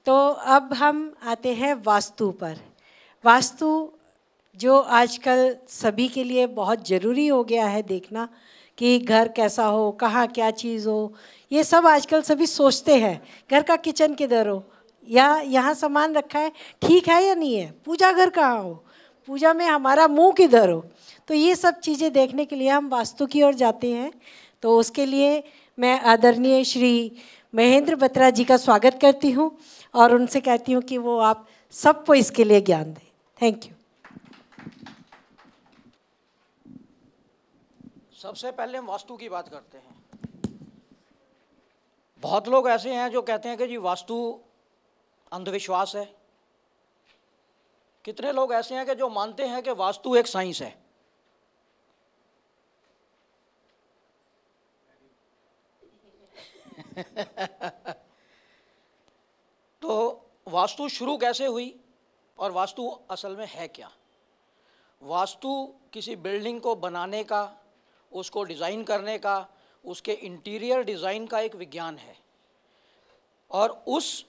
तो अब हम आते हैं वास्तु पर। वास्तु जो आजकल सभी के लिए बहुत ज़रूरी हो गया है देखना कि घर कैसा हो, कहाँ क्या चीज़ हो, ये सब आजकल सभी सोचते हैं। घर का किचन किधर हो, या यहाँ सामान रखा है ठीक है या नहीं है, पूजा घर कहाँ हो, पूजा में हमारा मुंह किधर हो। तो ये सब चीज़ें देखने के लिए हम वास्तु की ओर जाते हैं। तो उसके लिए मैं आदरणीय श्री महेंद्र बत्रा जी का स्वागत करती हूँ और उनसे कहती हूँ कि वो आप सबको इसके लिए ज्ञान दें। Thank you. सबसे पहले हम वास्तु की बात करते हैं। बहुत लोग ऐसे हैं जो कहते हैं कि जी वास्तु अंधविश्वास है। कितने लोग ऐसे हैं कि जो मानते हैं कि वास्तु एक साइंस है। तो वास्तु शुरू कैसे हुई और वास्तु असल में है क्या? वास्तु किसी बिल्डिंग को बनाने का, उसको डिज़ाइन करने का, उसके इंटीरियर डिज़ाइन का एक विज्ञान है। और उस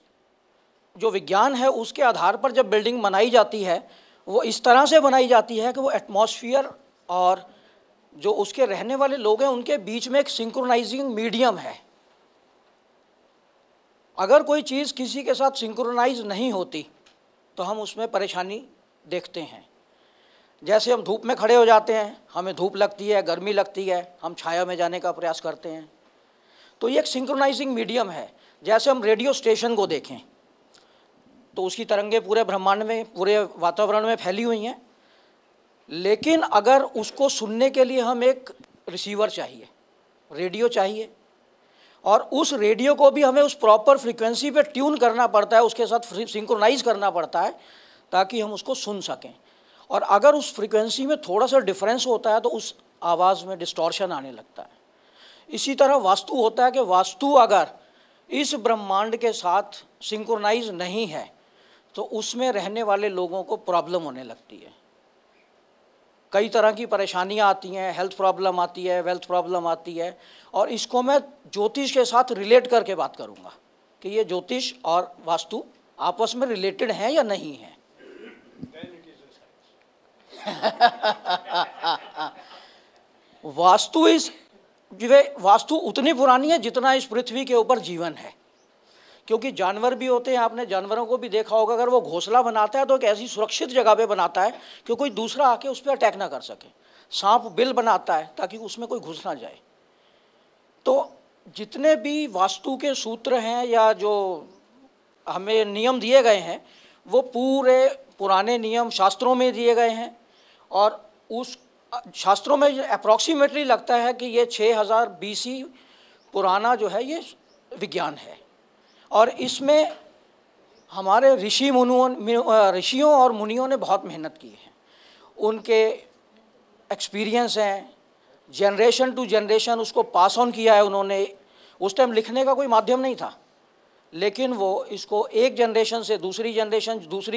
जो विज्ञान है उसके आधार पर जब बिल्डिंग बनाई जाती है वो इस तरह से बनाई जाती है कि वो एटमॉस्फेयर और जो उसके रहने वाले लोग हैं उनके बीच में एक सिंक्रोनाइजिंग मीडियम है। अगर कोई चीज़ किसी के साथ सिंक्रोनाइज नहीं होती तो हम उसमें परेशानी देखते हैं। जैसे हम धूप में खड़े हो जाते हैं, हमें धूप लगती है, गर्मी लगती है, हम छाया में जाने का प्रयास करते हैं। तो ये एक सिंक्रोनाइजिंग मीडियम है। जैसे हम रेडियो स्टेशन को देखें तो उसकी तरंगें पूरे ब्रह्मांड में, पूरे वातावरण में फैली हुई हैं, लेकिन अगर उसको सुनने के लिए हम एक रिसीवर चाहिए, रेडियो चाहिए, और उस रेडियो को भी हमें उस प्रॉपर फ्रीक्वेंसी पे ट्यून करना पड़ता है, उसके साथ सिंक्रोनाइज करना पड़ता है ताकि हम उसको सुन सकें। और अगर उस फ्रीक्वेंसी में थोड़ा सा डिफरेंस होता है तो उस आवाज़ में डिस्टॉर्शन आने लगता है। इसी तरह वास्तु होता है कि वास्तु अगर इस ब्रह्मांड के साथ सिंक्रोनाइज नहीं है तो उसमें रहने वाले लोगों को प्रॉब्लम होने लगती है। कई तरह की परेशानियां आती हैं, हेल्थ प्रॉब्लम आती है, वेल्थ प्रॉब्लम आती है। और इसको मैं ज्योतिष के साथ रिलेट करके बात करूंगा कि ये ज्योतिष और वास्तु आपस में रिलेटेड हैं या नहीं हैं। वास्तु उतनी पुरानी है जितना इस पृथ्वी के ऊपर जीवन है, क्योंकि जानवर भी होते हैं, आपने जानवरों को भी देखा होगा। अगर वो घोंसला बनाता है तो एक ऐसी सुरक्षित जगह पे बनाता है कि कोई दूसरा आके उस पर अटैक ना कर सके। सांप बिल बनाता है ताकि उसमें कोई घुस ना जाए। तो जितने भी वास्तु के सूत्र हैं या जो हमें नियम दिए गए हैं वो पूरे पुराने नियम शास्त्रों में दिए गए हैं। और उस शास्त्रों में अप्रॉक्सीमेटली लगता है कि ये 6000 BC पुराना जो है ये विज्ञान है। और इसमें हमारे ऋषियों और मुनियों ने बहुत मेहनत की है। उनके एक्सपीरियंस हैं, जनरेशन टू जनरेशन उसको पास ऑन किया है उन्होंने। उस टाइम लिखने का कोई माध्यम नहीं था, लेकिन वो इसको एक जनरेशन से दूसरी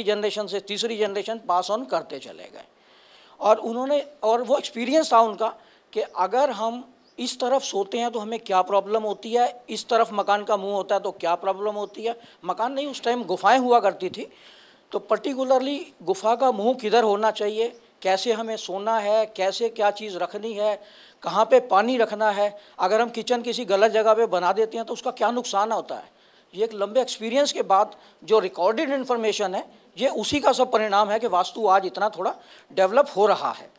जनरेशन से तीसरी जनरेशन पास ऑन करते चले गए। और वो एक्सपीरियंस था उनका कि अगर हम इस तरफ सोते हैं तो हमें क्या प्रॉब्लम होती है, इस तरफ मकान का मुंह होता है तो क्या प्रॉब्लम होती है। मकान नहीं, उस टाइम गुफाएं हुआ करती थी, तो पर्टिकुलरली गुफा का मुंह किधर होना चाहिए, कैसे हमें सोना है, कैसे क्या चीज़ रखनी है, कहाँ पे पानी रखना है, अगर हम किचन किसी गलत जगह पे बना देते हैं तो उसका क्या नुकसान होता है। ये एक लंबे एक्सपीरियंस के बाद जो रिकॉर्डेड इन्फॉर्मेशन है ये उसी का सब परिणाम है कि वास्तु आज इतना थोड़ा डेवलप हो रहा है।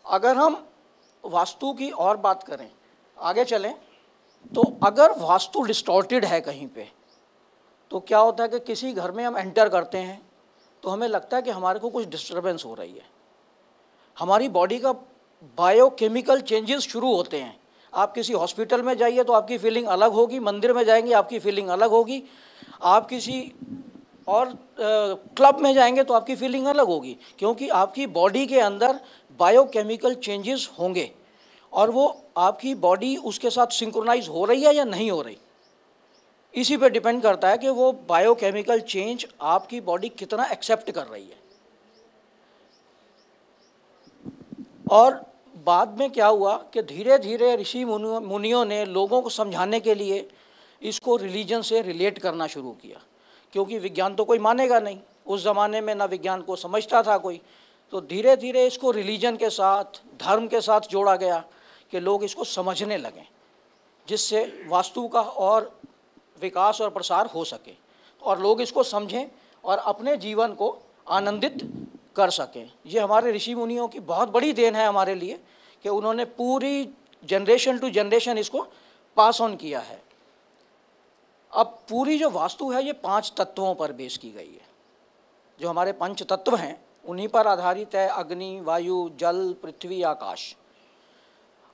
अगर हम वास्तु की और बात करें, आगे चलें, तो अगर वास्तु डिस्टॉर्टेड है कहीं पे तो क्या होता है कि किसी घर में हम एंटर करते हैं तो हमें लगता है कि हमारे को कुछ डिस्टर्बेंस हो रही है। हमारी बॉडी का बायोकेमिकल चेंजेस शुरू होते हैं। आप किसी हॉस्पिटल में जाइए तो आपकी फीलिंग अलग होगी, मंदिर में जाएंगे आपकी फीलिंग अलग होगी, आप किसी और क्लब में जाएंगे तो आपकी फीलिंग अलग होगी, क्योंकि आपकी बॉडी के अंदर बायोकेमिकल चेंजेस होंगे और वो आपकी बॉडी उसके साथ सिंक्रोनाइज हो रही है या नहीं हो रही, इसी पे डिपेंड करता है कि वो बायोकेमिकल चेंज आपकी बॉडी कितना एक्सेप्ट कर रही है। और बाद में क्या हुआ कि धीरे धीरे ऋषि मुनियों ने लोगों को समझाने के लिए इसको रिलीजन से रिलेट करना शुरू किया क्योंकि विज्ञान तो कोई मानेगा नहीं, उस ज़माने में ना विज्ञान को समझता था कोई। तो धीरे धीरे इसको रिलीजन के साथ, धर्म के साथ जोड़ा गया कि लोग इसको समझने लगें, जिससे वास्तु का और विकास और प्रसार हो सके और लोग इसको समझें और अपने जीवन को आनंदित कर सकें। ये हमारे ऋषि मुनियों की बहुत बड़ी देन है हमारे लिए कि उन्होंने पूरी जनरेशन टू जनरेशन इसको पास ऑन किया है। अब पूरी जो वास्तु है ये 5 तत्वों पर बेस की गई है। जो हमारे 5 तत्व हैं उन्हीं पर आधारित है, अग्नि, वायु, जल, पृथ्वी, आकाश।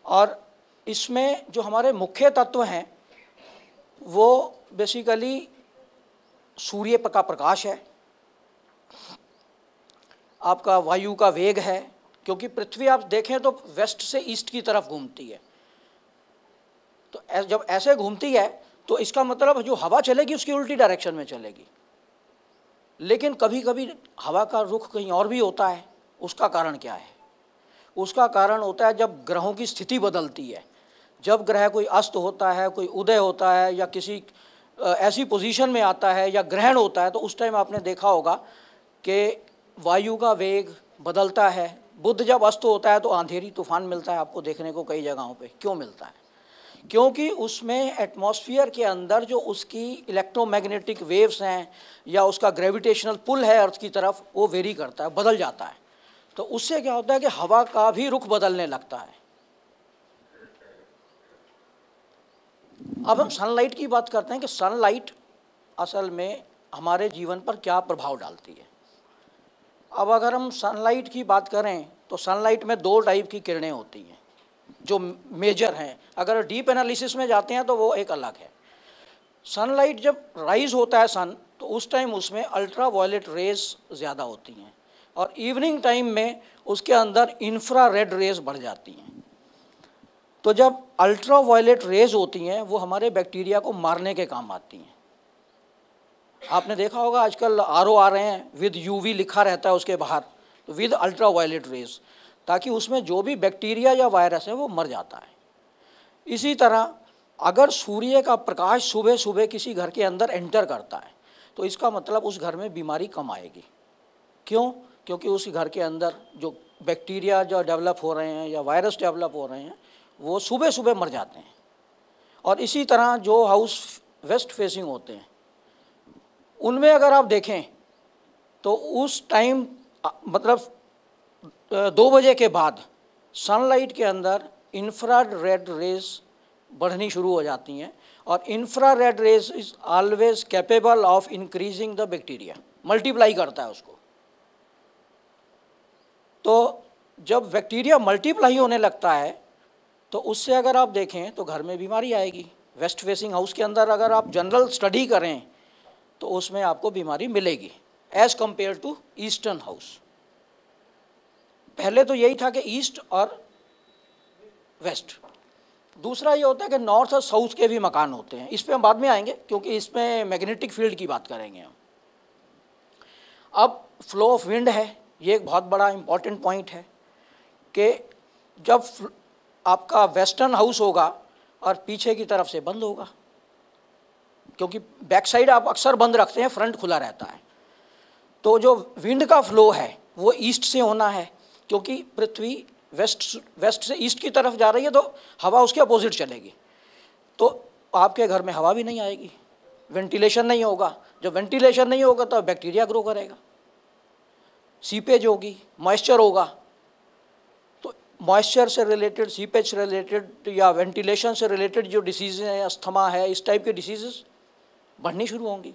और इसमें जो हमारे मुख्य तत्व हैं वो बेसिकली सूर्य का प्रकाश है, आपका वायु का वेग है, क्योंकि पृथ्वी आप देखें तो वेस्ट से ईस्ट की तरफ घूमती है। तो जब ऐसे घूमती है तो इसका मतलब जो हवा चलेगी उसकी उल्टी डायरेक्शन में चलेगी। लेकिन कभी कभी हवा का रुख कहीं और भी होता है। उसका कारण क्या है? उसका कारण होता है जब ग्रहों की स्थिति बदलती है। जब ग्रह कोई अस्त होता है, कोई उदय होता है, या किसी ऐसी पोजीशन में आता है या ग्रहण होता है, तो उस टाइम आपने देखा होगा कि वायु का वेग बदलता है। बुध जब अस्त होता है तो अंधेरी तूफान मिलता है आपको देखने को कई जगहों पे। क्यों मिलता है? क्योंकि उसमें एटमॉस्फेयर के अंदर जो उसकी इलेक्ट्रोमैग्नेटिक वेव्स हैं या उसका ग्रेविटेशनल पुल है अर्थ की तरफ, वो वेरी करता है, बदल जाता है। तो उससे क्या होता है कि हवा का भी रुख बदलने लगता है। अब हम सनलाइट की बात करते हैं कि सनलाइट असल में हमारे जीवन पर क्या प्रभाव डालती है। अब अगर हम सनलाइट की बात करें तो सनलाइट में 2 टाइप की किरणें होती हैं जो मेजर हैं। अगर डीप एनालिसिस में जाते हैं तो वो एक अलग है। सनलाइट जब राइज होता है सन, तो उस टाइम उसमें अल्ट्रा वायलेट रेज ज़्यादा होती हैं और इवनिंग टाइम में उसके अंदर इंफ्रा रेड रेज बढ़ जाती हैं। तो जब अल्ट्रा वायलेट रेज होती हैं वो हमारे बैक्टीरिया को मारने के काम आती हैं। आपने देखा होगा आजकल आरओ आ रहे हैं विद यूवी लिखा रहता है उसके बाहर, तो विद अल्ट्रा वायलेट रेज, ताकि उसमें जो भी बैक्टीरिया या वायरस है वो मर जाता है। इसी तरह अगर सूर्य का प्रकाश सुबह सुबह किसी घर के अंदर एंटर करता है तो इसका मतलब उस घर में बीमारी कम आएगी। क्यों? क्योंकि उस घर के अंदर जो बैक्टीरिया जो डेवलप हो रहे हैं या वायरस डेवलप हो रहे हैं वो सुबह सुबह मर जाते हैं। और इसी तरह जो हाउस वेस्ट फेसिंग होते हैं उनमें अगर आप देखें तो उस टाइम मतलब 2 बजे के बाद सनलाइट के अंदर इंफ्रारेड रेज बढ़नी शुरू हो जाती हैं और infrared rays is always capable of increasing the bacteria, multiply करता है उसको। तो जब बैक्टीरिया मल्टीप्लाई होने लगता है तो उससे अगर आप देखें तो घर में बीमारी आएगी। वेस्ट फेसिंग हाउस के अंदर अगर आप जनरल स्टडी करें तो उसमें आपको बीमारी मिलेगी as compare to eastern house. पहले तो यही था कि ईस्ट और वेस्ट। दूसरा ये होता है कि नॉर्थ और साउथ के भी मकान होते हैं। इस पर हम बाद में आएंगे क्योंकि इसमें मैग्नेटिक फील्ड की बात करेंगे हम। अब फ्लो ऑफ विंड है, ये एक बहुत बड़ा इंपॉर्टेंट पॉइंट है कि जब आपका वेस्टर्न हाउस होगा और पीछे की तरफ से बंद होगा, क्योंकि बैक साइड आप अक्सर बंद रखते हैं, फ्रंट खुला रहता है। तो जो विंड का फ्लो है वो ईस्ट से होना है, क्योंकि पृथ्वी वेस्ट से ईस्ट की तरफ जा रही है तो हवा उसके अपोजिट चलेगी। तो आपके घर में हवा भी नहीं आएगी, वेंटिलेशन नहीं होगा। जब वेंटिलेशन नहीं होगा तो बैक्टीरिया ग्रो करेगा, सीपेज होगी, मॉइस्चर होगा। तो मॉइस्चर से रिलेटेड, सीपेज से रिलेटेड या वेंटिलेशन से रिलेटेड जो डिसीज़ हैं, अस्थमा है, इस टाइप के डिसीज़ बढ़नी शुरू होंगी।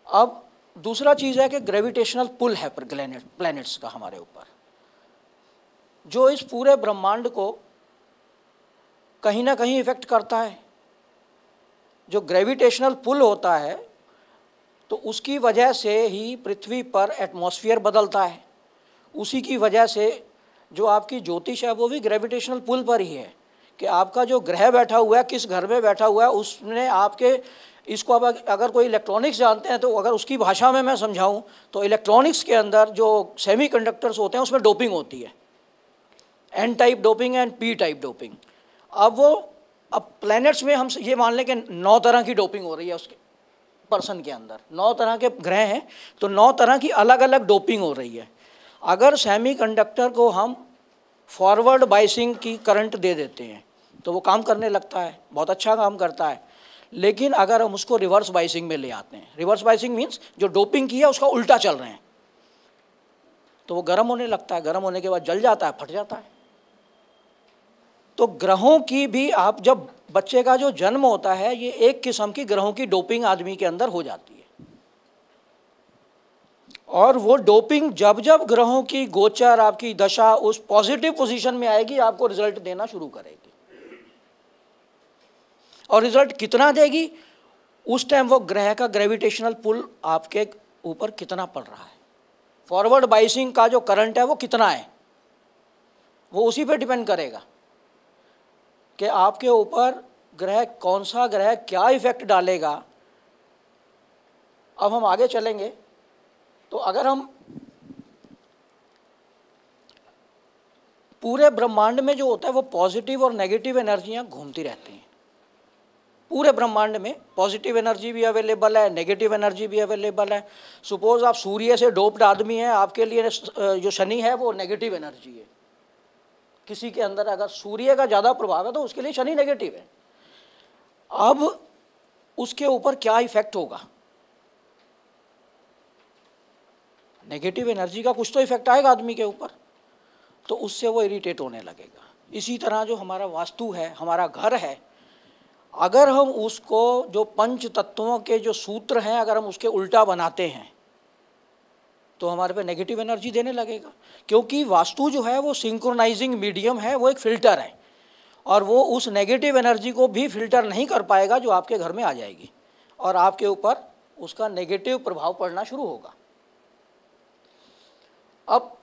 अब दूसरा चीज़ है कि ग्रेविटेशनल पुल है पर प्लैनेट्स का हमारे ऊपर, जो इस पूरे ब्रह्मांड को कहीं ना कहीं इफेक्ट करता है। जो ग्रेविटेशनल पुल होता है तो उसकी वजह से ही पृथ्वी पर एटमॉस्फेयर बदलता है। उसी की वजह से जो आपकी ज्योतिष है वो भी ग्रेविटेशनल पुल पर ही है कि आपका जो ग्रह बैठा हुआ है, किस घर में बैठा हुआ है, उसने आपके इसको अब अगर कोई इलेक्ट्रॉनिक्स जानते हैं तो अगर उसकी भाषा में मैं समझाऊं तो इलेक्ट्रॉनिक्स के अंदर जो सेमीकंडक्टर्स होते हैं उसमें डोपिंग होती है, N type doping and P type doping. अब प्लैनेट्स में हम ये मान लें कि 9 तरह की डोपिंग हो रही है उसके पर्सन के अंदर 9 तरह के ग्रह हैं, तो 9 तरह की अलग अलग डोपिंग हो रही है। अगर सेमीकंडक्टर को हम फॉरवर्ड बाइसिंग की करंट दे देते हैं तो वो काम करने लगता है, बहुत अच्छा काम करता है। लेकिन अगर हम उसको रिवर्स बाइसिंग में ले आते हैं, रिवर्स बाइसिंग मीन्स जो डोपिंग की है उसका उल्टा चल रहे हैं, तो वो गर्म होने लगता है, गर्म होने के बाद जल जाता है, फट जाता है। तो ग्रहों की भी, आप जब बच्चे का जो जन्म होता है, ये एक किस्म की ग्रहों की डोपिंग आदमी के अंदर हो जाती है। और वो डोपिंग जब जब ग्रहों की गोचर, आपकी दशा उस पॉजिटिव पोजीशन में आएगी, आपको रिजल्ट देना शुरू करेगी। और रिजल्ट कितना देगी, उस टाइम वो ग्रह का ग्रेविटेशनल पुल आपके ऊपर कितना पड़ रहा है, फॉरवर्ड बाइसिंग का जो करंट है वो कितना है, वो उसी पे डिपेंड करेगा कि आपके ऊपर ग्रह, कौन सा ग्रह क्या इफेक्ट डालेगा। अब हम आगे चलेंगे तो अगर हम पूरे ब्रह्मांड में जो होता है वो पॉजिटिव और नेगेटिव एनर्जियां घूमती रहती हैं। पूरे ब्रह्मांड में पॉजिटिव एनर्जी भी अवेलेबल है, नेगेटिव एनर्जी भी अवेलेबल है। सपोज आप सूर्य से डोप्ड आदमी हैं, आपके लिए जो शनि है वो नेगेटिव एनर्जी है। किसी के अंदर अगर सूर्य का ज़्यादा प्रभाव है तो उसके लिए शनि नेगेटिव है। अब उसके ऊपर क्या इफेक्ट होगा, नेगेटिव एनर्जी का कुछ तो इफेक्ट आएगा आदमी के ऊपर, तो उससे वो इरिटेट होने लगेगा। इसी तरह जो हमारा वास्तु है, हमारा घर है, अगर हम उसको जो पंच तत्वों के जो सूत्र हैं अगर हम उसके उल्टा बनाते हैं तो हमारे पे नेगेटिव एनर्जी देने लगेगा। क्योंकि वास्तु जो है वो सिंक्रोनाइजिंग मीडियम है, वो एक फ़िल्टर है, और वो उस नेगेटिव एनर्जी को भी फिल्टर नहीं कर पाएगा जो आपके घर में आ जाएगी, और आपके ऊपर उसका नेगेटिव प्रभाव पड़ना शुरू होगा। अब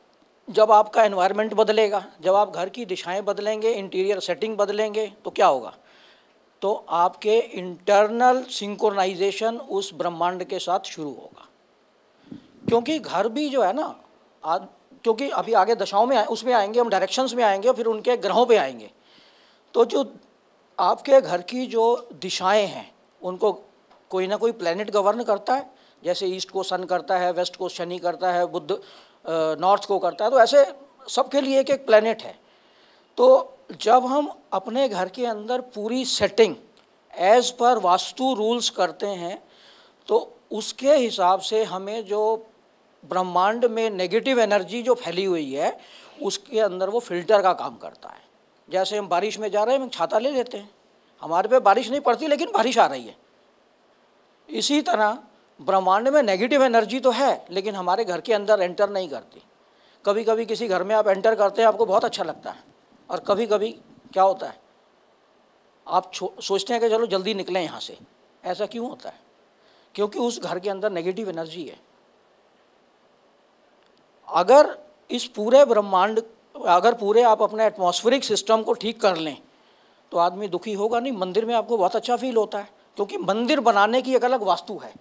जब आपका एनवायरनमेंट बदलेगा, जब आप घर की दिशाएं बदलेंगे, इंटीरियर सेटिंग बदलेंगे, तो क्या होगा, तो आपके इंटरनल सिंक्रोनाइजेशन उस ब्रह्मांड के साथ शुरू होगा। क्योंकि घर भी जो है ना, क्योंकि अभी आगे दशाओं में उसमें आएंगे हम, डायरेक्शंस में आएंगे, फिर उनके ग्रहों पे आएंगे। तो जो आपके घर की जो दिशाएं हैं उनको कोई ना कोई प्लैनेट गवर्न करता है। जैसे ईस्ट को सन करता है, वेस्ट को शनि करता है, बुध नॉर्थ को करता है, तो ऐसे सबके लिए एक एक प्लैनेट है। तो जब हम अपने घर के अंदर पूरी setting as per vastu rules करते हैं तो उसके हिसाब से हमें जो ब्रह्मांड में नेगेटिव एनर्जी जो फैली हुई है उसके अंदर वो फिल्टर का काम करता है। जैसे हम बारिश में जा रहे हैं, हम छाता ले लेते हैं, हमारे पे बारिश नहीं पड़ती लेकिन बारिश आ रही है। इसी तरह ब्रह्मांड में नेगेटिव एनर्जी तो है लेकिन हमारे घर के अंदर एंटर नहीं करती। कभी कभी किसी घर में आप एंटर करते हैं, आपको बहुत अच्छा लगता है, और कभी कभी क्या होता है, आप सोचते हैं कि चलो जल्दी निकलें यहाँ से। ऐसा क्यों होता है? क्योंकि उस घर के अंदर नेगेटिव एनर्जी है। अगर इस पूरे ब्रह्मांड, अगर पूरे आप अपने एटमॉस्फेरिक सिस्टम को ठीक कर लें तो आदमी दुखी होगा नहीं। मंदिर में आपको बहुत अच्छा फील होता है, क्योंकि मंदिर बनाने की एक अलग वास्तु है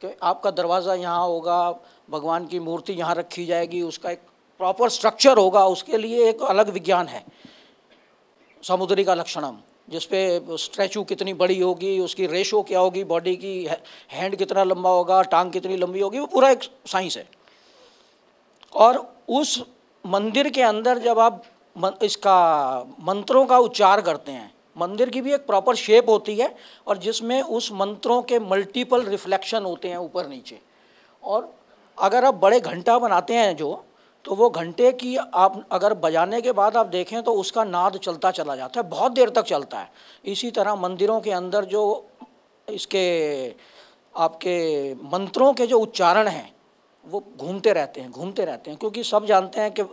कि आपका दरवाज़ा यहाँ होगा, भगवान की मूर्ति यहाँ रखी जाएगी, उसका एक प्रॉपर स्ट्रक्चर होगा, उसके लिए एक अलग विज्ञान है। समुद्री का लक्षणम, जिसपे स्टैचू कितनी बड़ी होगी, उसकी रेशो क्या होगी, बॉडी की हैंड कितना लंबा होगा, टांग कितनी लंबी होगी, वो पूरा एक साइंस है। और उस मंदिर के अंदर जब आप इसका मंत्रों का उच्चार करते हैं, मंदिर की भी एक प्रॉपर शेप होती है और जिसमें उस मंत्रों के मल्टीपल रिफ्लेक्शन होते हैं ऊपर नीचे। और अगर आप बड़े घंटा बनाते हैं जो, तो वो घंटे की आप अगर बजाने के बाद आप देखें तो उसका नाद चलता चला जाता है, बहुत देर तक चलता है। इसी तरह मंदिरों के अंदर जो इसके आपके मंत्रों के जो उच्चारण हैं वो घूमते रहते हैं, क्योंकि सब जानते हैं कि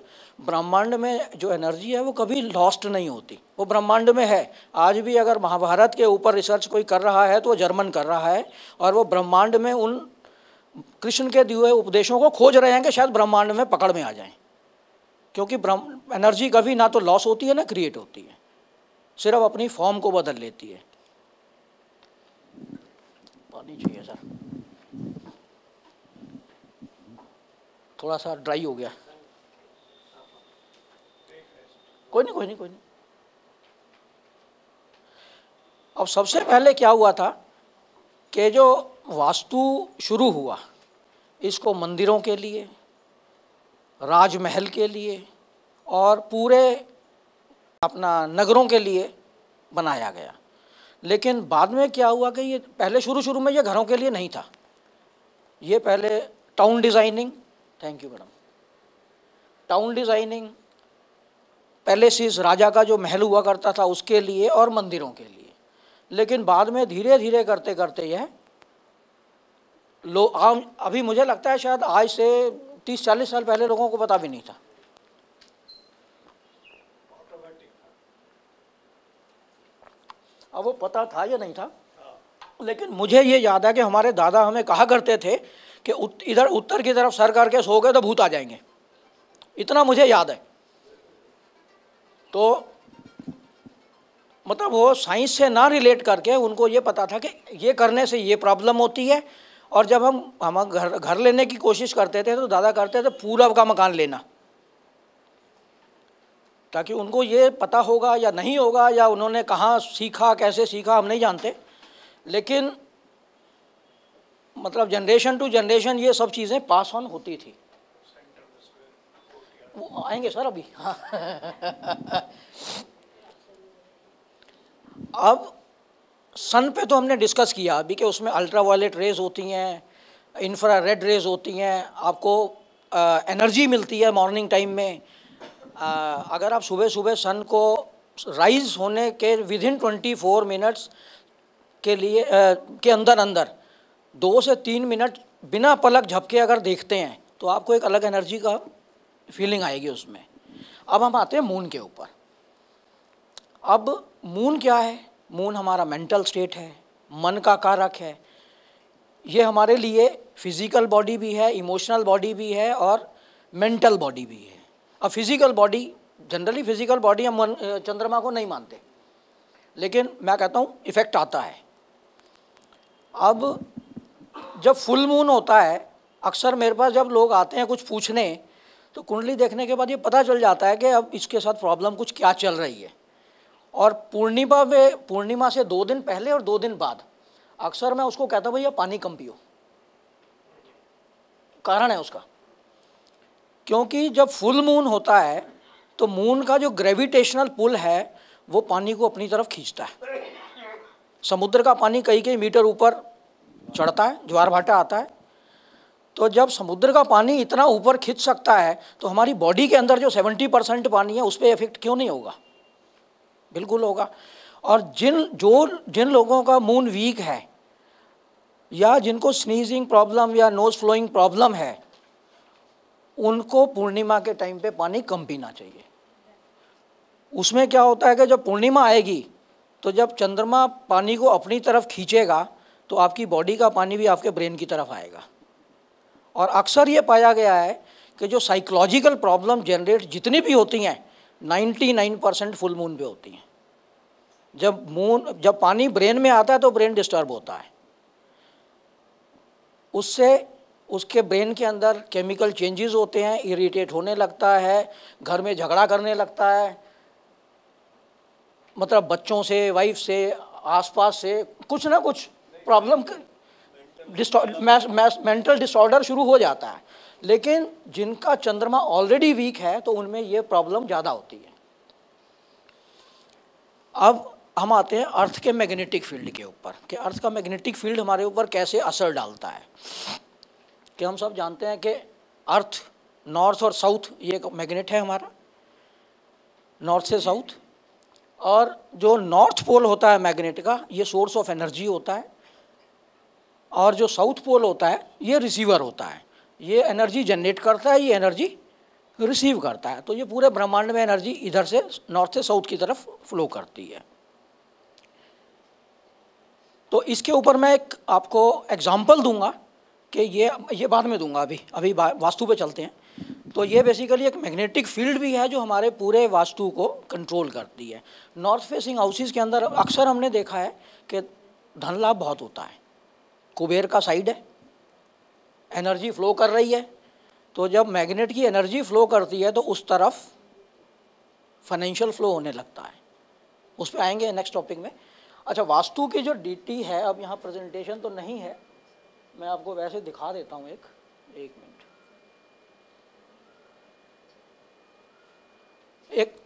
ब्रह्मांड में जो एनर्जी है वो कभी लॉस्ट नहीं होती, वो ब्रह्मांड में है। आज भी अगर महाभारत के ऊपर रिसर्च कोई कर रहा है तो वो जर्मन कर रहा है, और वो ब्रह्मांड में उन कृष्ण के दिए हुए उपदेशों को खोज रहे हैं कि शायद ब्रह्मांड में पकड़ में आ जाएं। क्योंकि एनर्जी कभी ना तो लॉस होती है ना क्रिएट होती है, सिर्फ अपनी फॉर्म को बदल लेती है। पानी चाहिए सर, थोड़ा सा ड्राई हो गया। कोई नहीं। अब सबसे पहले क्या हुआ था कि जो वास्तु शुरू हुआ इसको मंदिरों के लिए, राजमहल के लिए और पूरे अपना नगरों के लिए बनाया गया। लेकिन बाद में क्या हुआ कि ये पहले शुरू में ये घरों के लिए नहीं था, ये पहले town designing, thank you madam, town designing, palaces, राजा का जो महल हुआ करता था उसके लिए और मंदिरों के लिए। लेकिन बाद में धीरे धीरे करते करते यह अभी मुझे लगता है शायद आज से 30-40 साल पहले लोगों को पता भी नहीं था। अब वो पता था या नहीं था, लेकिन मुझे ये याद है कि हमारे दादा हमें कहा करते थे कि इधर उत्तर की तरफ सर करके सो गए तो भूत आ जाएंगे, इतना मुझे याद है। तो मतलब वो साइंस से ना रिलेट करके उनको ये पता था कि ये करने से ये प्रॉब्लम होती है। और जब हम घर लेने की कोशिश करते थे तो दादा करते थे पूरब का मकान लेना, ताकि उनको ये पता होगा या नहीं होगा, या उन्होंने कहाँ सीखा, कैसे सीखा हम नहीं जानते, लेकिन मतलब जनरेशन टू जनरेशन ये सब चीज़ें पास ऑन होती थी। वो आएंगे सर अभी। अब सन पे तो हमने डिस्कस किया अभी कि उसमें अल्ट्रा वायलेट रेज होती हैं, इंफ्रारेड रेज होती हैं, आपको एनर्जी मिलती है मॉर्निंग टाइम में। अगर आप सुबह सुबह सन को राइज होने के विदिन 24 मिनट्स के लिए के अंदर 2 से 3 मिनट बिना पलक झपके अगर देखते हैं तो आपको एक अलग एनर्जी का फीलिंग आएगी उसमें। अब हम आते हैं मून के ऊपर। अब मून क्या है? मून हमारा मेंटल स्टेट है, मन का कारक है। ये हमारे लिए फिजिकल बॉडी भी है, इमोशनल बॉडी भी है और मेंटल बॉडी भी है। अब physical body, generally physical body हम चंद्रमा को नहीं मानते, लेकिन मैं कहता हूँ इफेक्ट आता है। अब जब फुल मून होता है, अक्सर मेरे पास जब लोग आते हैं कुछ पूछने, तो कुंडली देखने के बाद ये पता चल जाता है कि अब इसके साथ प्रॉब्लम कुछ क्या चल रही है। और पूर्णिमा से 2 दिन पहले और 2 दिन बाद अक्सर मैं उसको कहता हूँ भैया पानी कम पियो। कारण है उसका, क्योंकि जब फुल मून होता है तो मून का जो ग्रेविटेशनल पुल है वो पानी को अपनी तरफ खींचता है। समुद्र का पानी कई मीटर ऊपर चढ़ता है, ज्वार भाटा आता है। तो जब समुद्र का पानी इतना ऊपर खींच सकता है तो हमारी बॉडी के अंदर जो 70% पानी है उस पर इफेक्ट क्यों नहीं होगा? बिल्कुल होगा। और जिन लोगों का मून वीक है या जिनको स्नीजिंग प्रॉब्लम या नोज फ्लोइंग प्रॉब्लम है, उनको पूर्णिमा के टाइम पे पानी कम पीना चाहिए। उसमें क्या होता है कि जब पूर्णिमा आएगी तो जब चंद्रमा पानी को अपनी तरफ खींचेगा तो आपकी बॉडी का पानी भी आपके ब्रेन की तरफ आएगा। और अक्सर ये पाया गया है कि जो साइकोलॉजिकल प्रॉब्लम जनरेट जितनी भी होती हैं 99% फुल मून पे होती हैं। जब पानी ब्रेन में आता है तो ब्रेन डिस्टर्ब होता है, उससे उसके ब्रेन के अंदर केमिकल चेंजेस होते हैं, इरिटेट होने लगता है, घर में झगड़ा करने लगता है, मतलब बच्चों से, वाइफ से, आसपास से कुछ ना कुछ प्रॉब्लम, मेंटल डिसऑर्डर शुरू हो जाता है। लेकिन जिनका चंद्रमा ऑलरेडी वीक है तो उनमें ये प्रॉब्लम ज़्यादा होती है। अब हम आते हैं अर्थ के मैग्नेटिक फील्ड के ऊपर, कि अर्थ का मैग्नेटिक फील्ड हमारे ऊपर कैसे असर डालता है। कि हम सब जानते हैं कि अर्थ नॉर्थ और साउथ, ये एक मैग्नेट है हमारा, नॉर्थ से साउथ। और जो नॉर्थ पोल होता है मैग्नेट का, ये सोर्स ऑफ एनर्जी होता है, और जो साउथ पोल होता है ये रिसीवर होता है। ये एनर्जी जनरेट करता है, ये एनर्जी रिसीव करता है। तो ये पूरे ब्रह्मांड में एनर्जी इधर से नॉर्थ से साउथ की तरफ फ्लो करती है। तो इसके ऊपर मैं एक आपको एग्जांपल दूंगा कि ये बाद में दूंगा, अभी वास्तु पे चलते हैं। तो ये बेसिकली एक मैग्नेटिक फील्ड भी है जो हमारे पूरे वास्तु को कंट्रोल करती है। नॉर्थ फेसिंग हाउसेस के अंदर अक्सर हमने देखा है कि धन लाभ बहुत होता है। कुबेर का साइड है, एनर्जी फ्लो कर रही है, तो जब मैग्नेट की एनर्जी फ्लो करती है तो उस तरफ फाइनेंशियल फ्लो होने लगता है। उस पर आएंगे नेक्स्ट टॉपिक में। अच्छा, वास्तु की जो डीटी है, अब यहाँ प्रेजेंटेशन तो नहीं है, मैं आपको वैसे दिखा देता हूँ एक मिनट। एक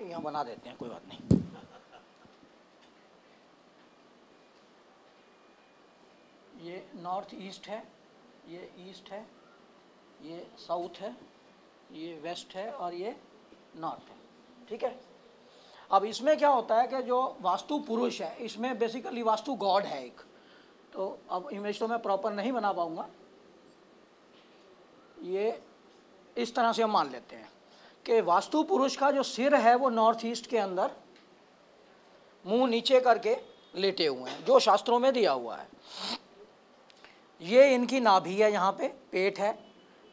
यहाँ बना देते हैं, कोई बात नहीं। ये नॉर्थ ईस्ट है, ये ईस्ट है, ये साउथ है, ये वेस्ट है और ये नॉर्थ है, ठीक है। अब इसमें क्या होता है कि जो वास्तु पुरुष है, इसमें बेसिकली वास्तु गॉड है एक। तो अब इमेज तो मैं प्रॉपर नहीं बना पाऊंगा, ये इस तरह से हम मान लेते हैं कि वास्तु पुरुष का जो सिर है वो नॉर्थ ईस्ट के अंदर मुंह नीचे करके लेटे हुए हैं, जो शास्त्रों में दिया हुआ है। ये इनकी नाभि है, यहाँ पे पेट है,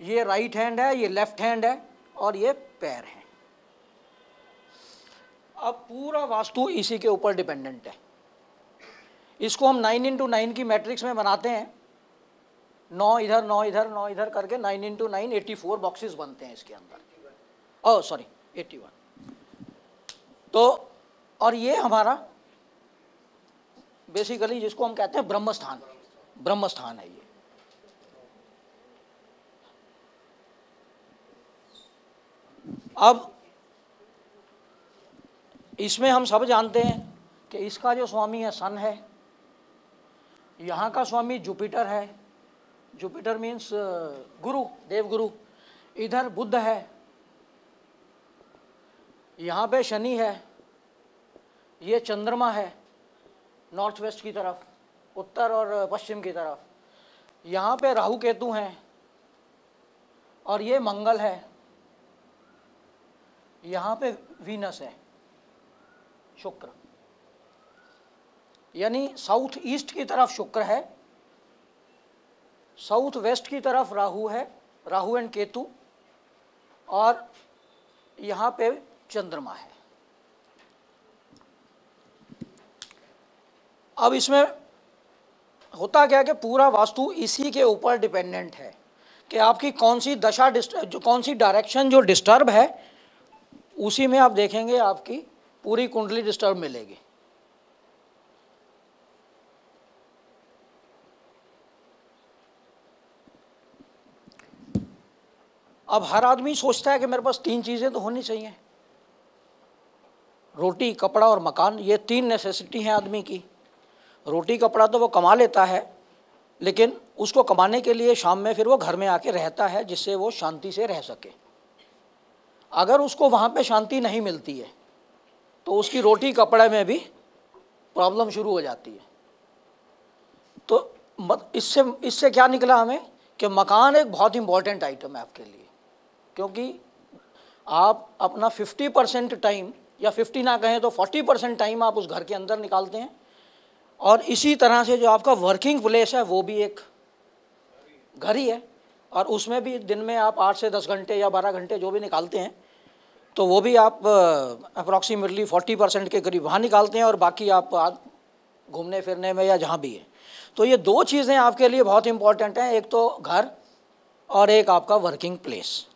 ये राइट हैंड है, ये लेफ्ट हैंड है और ये पैर है। अब पूरा वास्तु इसी के ऊपर डिपेंडेंट है। इसको हम 9x9 की मैट्रिक्स में बनाते हैं, 9 इधर 9 इधर 9 इधर करके 9x9 84 बॉक्सेस बनते हैं इसके अंदर। Oh sorry 81। तो और ये हमारा बेसिकली जिसको हम कहते हैं ब्रह्मस्थान, ब्रह्मस्थान है ये। अब इसमें हम सब जानते हैं कि इसका जो स्वामी है सन है, यहाँ का स्वामी जुपिटर है, जुपिटर मीन्स गुरु, देवगुरु। इधर बुध है, यहाँ पे शनि है, ये चंद्रमा है नॉर्थ वेस्ट की तरफ, उत्तर और पश्चिम की तरफ। यहाँ पे राहु केतु हैं और ये मंगल है, यहाँ पे वीनस है, शुक्र। यानी साउथ ईस्ट की तरफ शुक्र है, साउथ वेस्ट की तरफ राहु है, राहु एंड केतु, और यहाँ पे चंद्रमा है। अब इसमें होता क्या कि पूरा वास्तु इसी के ऊपर डिपेंडेंट है कि आपकी कौन सी दशा जो कौन सी डायरेक्शन जो डिस्टर्ब है, उसी में आप देखेंगे आपकी पूरी कुंडली डिस्टर्ब मिलेगी। अब हर आदमी सोचता है कि मेरे पास 3 चीज़ें तो होनी चाहिए, रोटी, कपड़ा और मकान। ये 3 नेसेसिटी हैं आदमी की। रोटी कपड़ा तो वो कमा लेता है, लेकिन उसको कमाने के लिए शाम में फिर वो घर में आके रहता है, जिससे वो शांति से रह सके। अगर उसको वहाँ पे शांति नहीं मिलती है तो उसकी रोटी कपड़े में भी प्रॉब्लम शुरू हो जाती है। तो इससे क्या निकला हमें कि मकान एक बहुत इंपॉर्टेंट आइटम है आपके लिए, क्योंकि आप अपना 50% टाइम, या 50 ना कहें तो 40% टाइम आप उस घर के अंदर निकालते हैं। और इसी तरह से जो आपका वर्किंग प्लेस है वो भी एक घर ही है, और उसमें भी दिन में आप 8 से 10 घंटे या 12 घंटे जो भी निकालते हैं, तो वो भी आप अप्रॉक्सीमेटली 40% के करीब वहाँ निकालते हैं, और बाकी आप घूमने फिरने में या जहाँ भी है। तो ये 2 चीज़ें आपके लिए बहुत इंपॉर्टेंट हैं, एक तो घर और एक आपका वर्किंग प्लेस।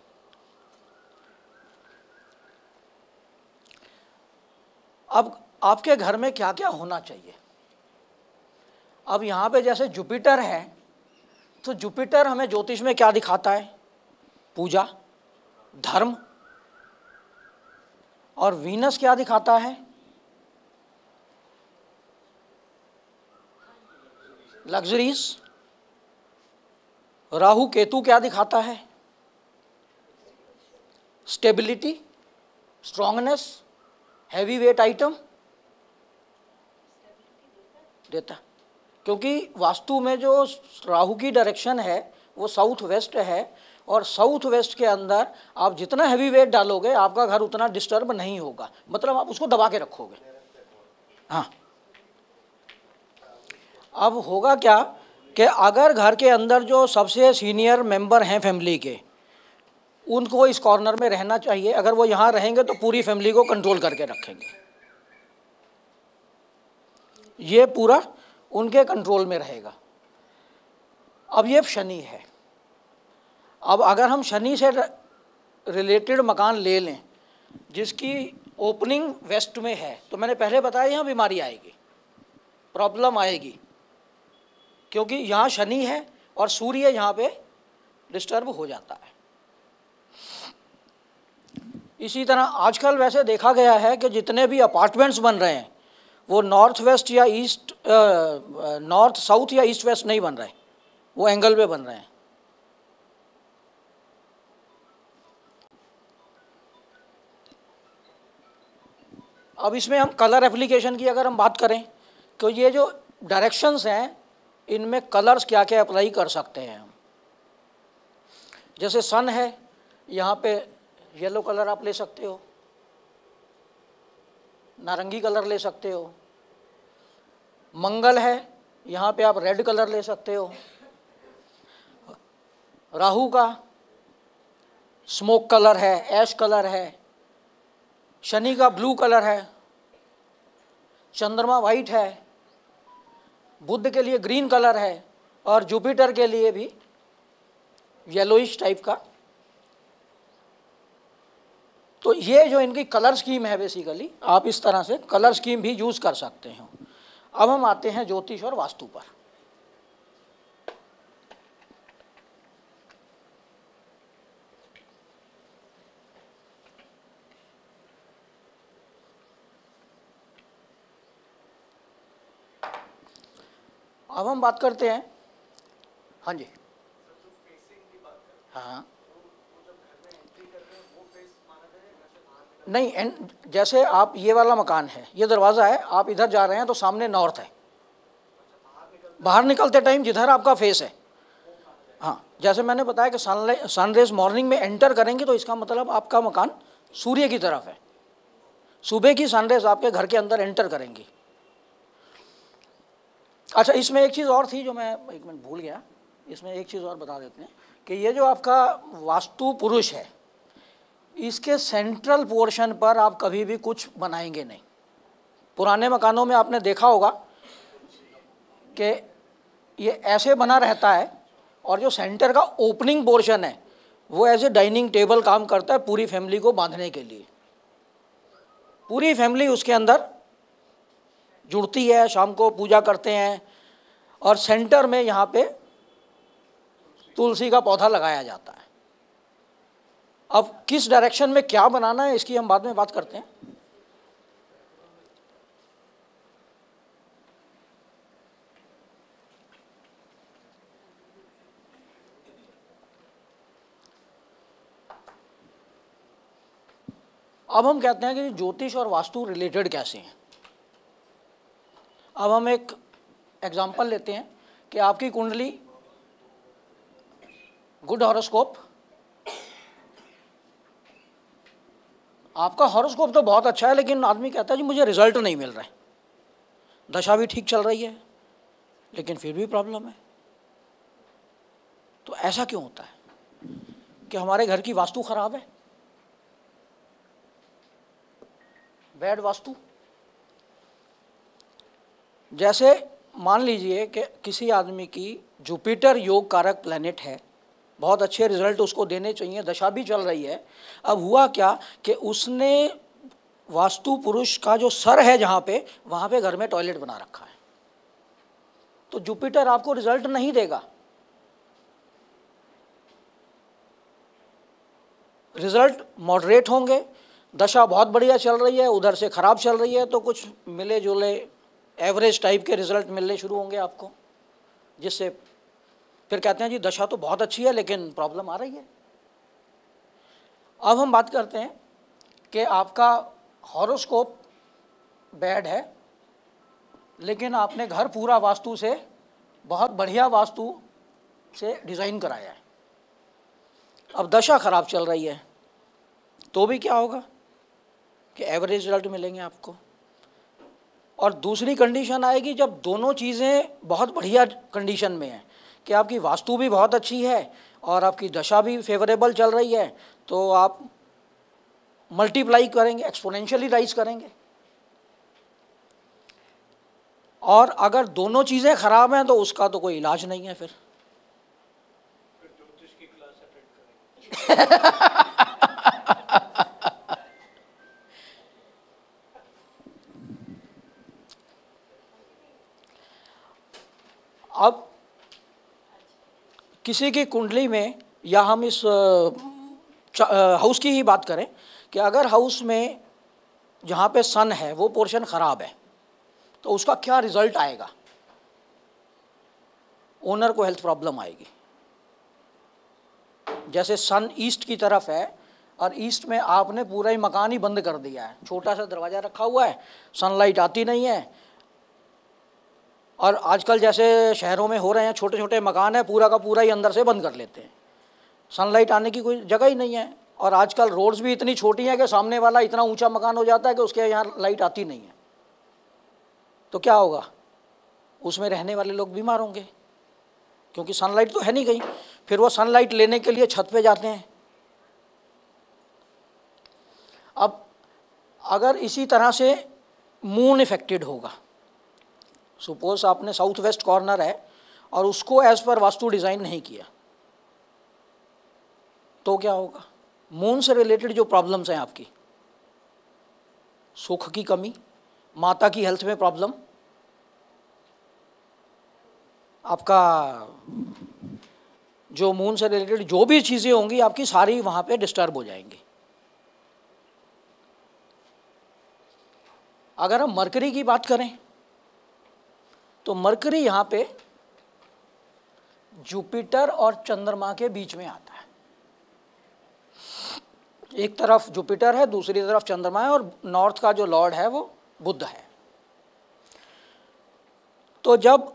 अब आपके घर में क्या क्या होना चाहिए। अब यहाँ पे जैसे जुपिटर है, तो जुपिटर हमें ज्योतिष में क्या दिखाता है, पूजा, धर्म। और वीनस क्या दिखाता है, लग्जरीज। राहु केतु क्या दिखाता है, stability, strongness, heavy weight item देता। क्योंकि वास्तु में जो राहु की डायरेक्शन है वो साउथ वेस्ट है, और साउथ वेस्ट के अंदर आप जितना हैवी वेट डालोगे आपका घर उतना डिस्टर्ब नहीं होगा, मतलब आप उसको दबा के रखोगे। हाँ, अब होगा क्या कि अगर घर के अंदर जो सबसे सीनियर मेंबर हैं फैमिली के, उनको इस कॉर्नर में रहना चाहिए। अगर वो यहाँ रहेंगे तो पूरी फैमिली को कंट्रोल करके रखेंगे, ये पूरा उनके कंट्रोल में रहेगा। अब ये शनि है। अब अगर हम शनि से रिलेटेड मकान ले लें जिसकी ओपनिंग वेस्ट में है, तो मैंने पहले बताया यहाँ बीमारी आएगी, प्रॉब्लम आएगी, क्योंकि यहाँ शनि है और सूर्य यहाँ पे डिस्टर्ब हो जाता है। इसी तरह आजकल वैसे देखा गया है कि जितने भी अपार्टमेंट्स बन रहे हैं वो नॉर्थ वेस्ट या ईस्ट नॉर्थ साउथ या ईस्ट वेस्ट नहीं बन रहे, वो एंगल पे बन रहे हैं। अब इसमें हम कलर एप्लीकेशन की अगर हम बात करें तो ये जो डायरेक्शंस हैं इनमें कलर्स क्या क्या अप्लाई कर सकते हैं हम। जैसे सन है, यहाँ पे येलो कलर आप ले सकते हो, नारंगी कलर ले सकते हो। मंगल है, यहाँ पे आप रेड कलर ले सकते हो। राहु का स्मोक कलर है, ऐश कलर है। शनि का ब्लू कलर है। चंद्रमा वाइट है। बुध के लिए ग्रीन कलर है और जुपिटर के लिए भी येलोइश टाइप का। तो ये जो इनकी कलर स्कीम है बेसिकली, आप इस तरह से कलर स्कीम भी यूज़ कर सकते हो। अब हम आते हैं ज्योतिष और वास्तु पर। अब हम बात करते हैं, हाँ जी, हाँ नहीं, जैसे आप ये वाला मकान है, ये दरवाज़ा है, आप इधर जा रहे हैं तो सामने नॉर्थ है। बाहर निकलते टाइम जिधर आपका फेस है, हाँ, जैसे मैंने बताया कि सनरेज मॉर्निंग में एंटर करेंगे तो इसका मतलब आपका मकान सूर्य की तरफ है। सुबह की सनरेज आपके घर के अंदर एंटर करेंगी। अच्छा, इसमें एक चीज़ और थी जो मैं एक मिनट भूल गया, इसमें एक चीज़ और बता देते हैं कि ये जो आपका वास्तु पुरुष है, इसके सेंट्रल पोर्शन पर आप कभी भी कुछ बनाएंगे नहीं। पुराने मकानों में आपने देखा होगा कि ये ऐसे बना रहता है और जो सेंटर का ओपनिंग पोर्शन है वो एज ए डाइनिंग टेबल काम करता है पूरी फैमिली को बांधने के लिए। पूरी फैमिली उसके अंदर जुड़ती है, शाम को पूजा करते हैं और सेंटर में यहाँ पे तुलसी का पौधा लगाया जाता है। अब किस डायरेक्शन में क्या बनाना है इसकी हम बाद में बात करते हैं। अब हम कहते हैं कि ज्योतिष और वास्तु रिलेटेड कैसे हैं। अब हम एक एग्जांपल लेते हैं कि आपकी कुंडली गुड हॉरोस्कोप, आपका हॉरोस्कोप तो बहुत अच्छा है लेकिन आदमी कहता है जी मुझे रिजल्ट नहीं मिल रहा है, दशा भी ठीक चल रही है लेकिन फिर भी प्रॉब्लम है। तो ऐसा क्यों होता है? कि हमारे घर की वास्तु खराब है, बैड वास्तु। जैसे मान लीजिए कि किसी आदमी की जुपिटर योग कारक प्लैनेट है, बहुत अच्छे रिजल्ट उसको देने चाहिए, दशा भी चल रही है। अब हुआ क्या कि उसने वास्तु पुरुष का जो सर है जहाँ पे, वहाँ पे घर में टॉयलेट बना रखा है, तो जुपिटर आपको रिजल्ट नहीं देगा। रिजल्ट मॉडरेट होंगे। दशा बहुत बढ़िया चल रही है, उधर से खराब चल रही है, तो कुछ मिले जुले एवरेज टाइप के रिजल्ट मिलने शुरू होंगे आपको, जिससे फिर कहते हैं जी दशा तो बहुत अच्छी है लेकिन प्रॉब्लम आ रही है। अब हम बात करते हैं कि आपका हॉरोस्कोप बैड है लेकिन आपने घर पूरा वास्तु से, बहुत बढ़िया वास्तु से डिज़ाइन कराया है। अब दशा खराब चल रही है तो भी क्या होगा कि एवरेज रिजल्ट मिलेंगे आपको। और दूसरी कंडीशन आएगी जब दोनों चीज़ें बहुत बढ़िया कंडीशन में हैं, कि आपकी वास्तु भी बहुत अच्छी है और आपकी दशा भी फेवरेबल चल रही है, तो आप मल्टीप्लाई करेंगे, एक्सपोनेंशियली राइज करेंगे। और अगर दोनों चीज़ें खराब हैं तो उसका तो कोई इलाज नहीं है। फिर ज्योतिष की क्लास अटेंड करेंगे। अब किसी की कुंडली में, या हम इस हाउस की ही बात करें कि अगर हाउस में जहाँ पे सन है वो पोर्शन ख़राब है तो उसका क्या रिजल्ट आएगा? ओनर को हेल्थ प्रॉब्लम आएगी। जैसे सन ईस्ट की तरफ है और ईस्ट में आपने पूरा ही मकान ही बंद कर दिया है, छोटा सा दरवाज़ा रखा हुआ है, सनलाइट आती नहीं है। और आजकल जैसे शहरों में हो रहे हैं, छोटे छोटे मकान है, पूरा का पूरा ही अंदर से बंद कर लेते हैं, सनलाइट आने की कोई जगह ही नहीं है। और आजकल रोड्स भी इतनी छोटी हैं कि सामने वाला इतना ऊंचा मकान हो जाता है कि उसके यहाँ लाइट आती नहीं है। तो क्या होगा? उसमें रहने वाले लोग बीमार होंगे, क्योंकि सनलाइट तो है नहीं कहीं। फिर वो सनलाइट लेने के लिए छत पे जाते हैं। अब अगर इसी तरह से मून इफेक्टेड होगा, सपोज आपने साउथ वेस्ट कॉर्नर है और उसको एज पर वास्तु डिज़ाइन नहीं किया, तो क्या होगा? मून से रिलेटेड जो प्रॉब्लम्स हैं आपकी, सुख की कमी, माता की हेल्थ में प्रॉब्लम, आपका जो मून से रिलेटेड जो भी चीज़ें होंगी आपकी सारी वहाँ पे डिस्टर्ब हो जाएंगी। अगर हम मरकरी की बात करें तो मरकरी यहाँ पे जुपिटर और चंद्रमा के बीच में आता है। एक तरफ जुपिटर है, दूसरी तरफ चंद्रमा है, और नॉर्थ का जो लॉर्ड है वो बुध है। तो जब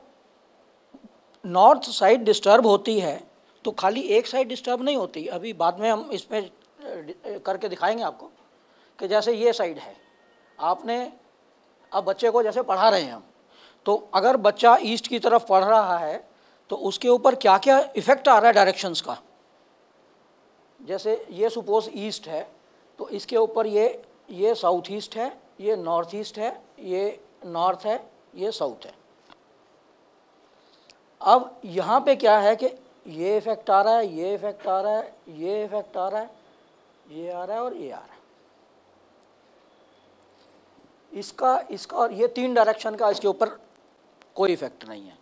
नॉर्थ साइड डिस्टर्ब होती है तो खाली एक साइड डिस्टर्ब नहीं होती। अभी बाद में हम इसमें करके दिखाएंगे आपको कि जैसे ये साइड है, आपने अब बच्चे को जैसे पढ़ा रहे हैं हम, तो अगर बच्चा ईस्ट की तरफ पढ़ रहा है तो उसके ऊपर क्या क्या इफेक्ट आ रहा है डायरेक्शंस का। जैसे ये सपोज ईस्ट है तो इसके ऊपर ये साउथ ईस्ट है, ये नॉर्थ ईस्ट है, ये नॉर्थ है, ये साउथ है। अब यहाँ पे क्या है कि ये इफेक्ट आ रहा है, ये इफेक्ट आ रहा है, ये इफेक्ट आ रहा है, ये आ रहा है और ये आ रहा है। इसका और ये 3 डायरेक्शन का इसके ऊपर कोई इफेक्ट नहीं है।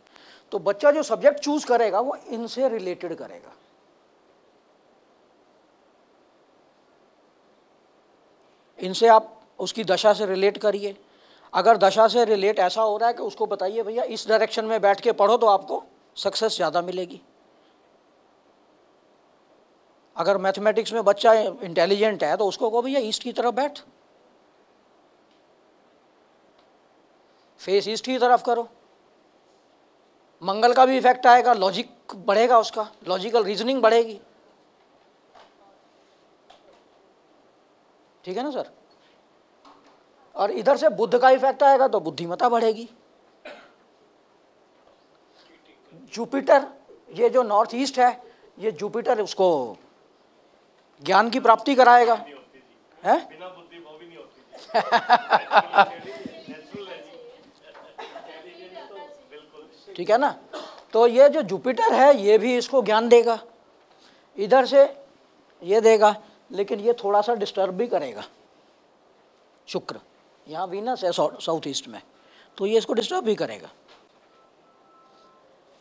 तो बच्चा जो सब्जेक्ट चूज करेगा वो इनसे रिलेटेड करेगा। इनसे आप उसकी दशा से रिलेट करिए। अगर दशा से रिलेट ऐसा हो रहा है कि उसको बताइए भैया इस डायरेक्शन में बैठ के पढ़ो तो आपको सक्सेस ज़्यादा मिलेगी। अगर मैथमेटिक्स में बच्चा इंटेलिजेंट है तो उसको कहो भैया ईस्ट की तरफ बैठ, फेस ईस्ट की तरफ करो। मंगल का भी इफेक्ट आएगा, लॉजिक बढ़ेगा, उसका लॉजिकल रीजनिंग बढ़ेगी। ठीक है ना सर? और इधर से बुध का इफेक्ट आएगा तो बुद्धिमत्ता बढ़ेगी। जुपिटर, ये जो नॉर्थ ईस्ट है, ये जुपिटर उसको ज्ञान की प्राप्ति कराएगा। है बिना बुद्धि वो भी नहीं होती। ठीक है ना? तो ये जो जुपिटर है ये भी इसको ज्ञान देगा, इधर से ये देगा, लेकिन ये थोड़ा सा डिस्टर्ब भी करेगा। शुक्र, यहाँ वीनस है साउथ ईस्ट में, तो ये इसको डिस्टर्ब भी करेगा।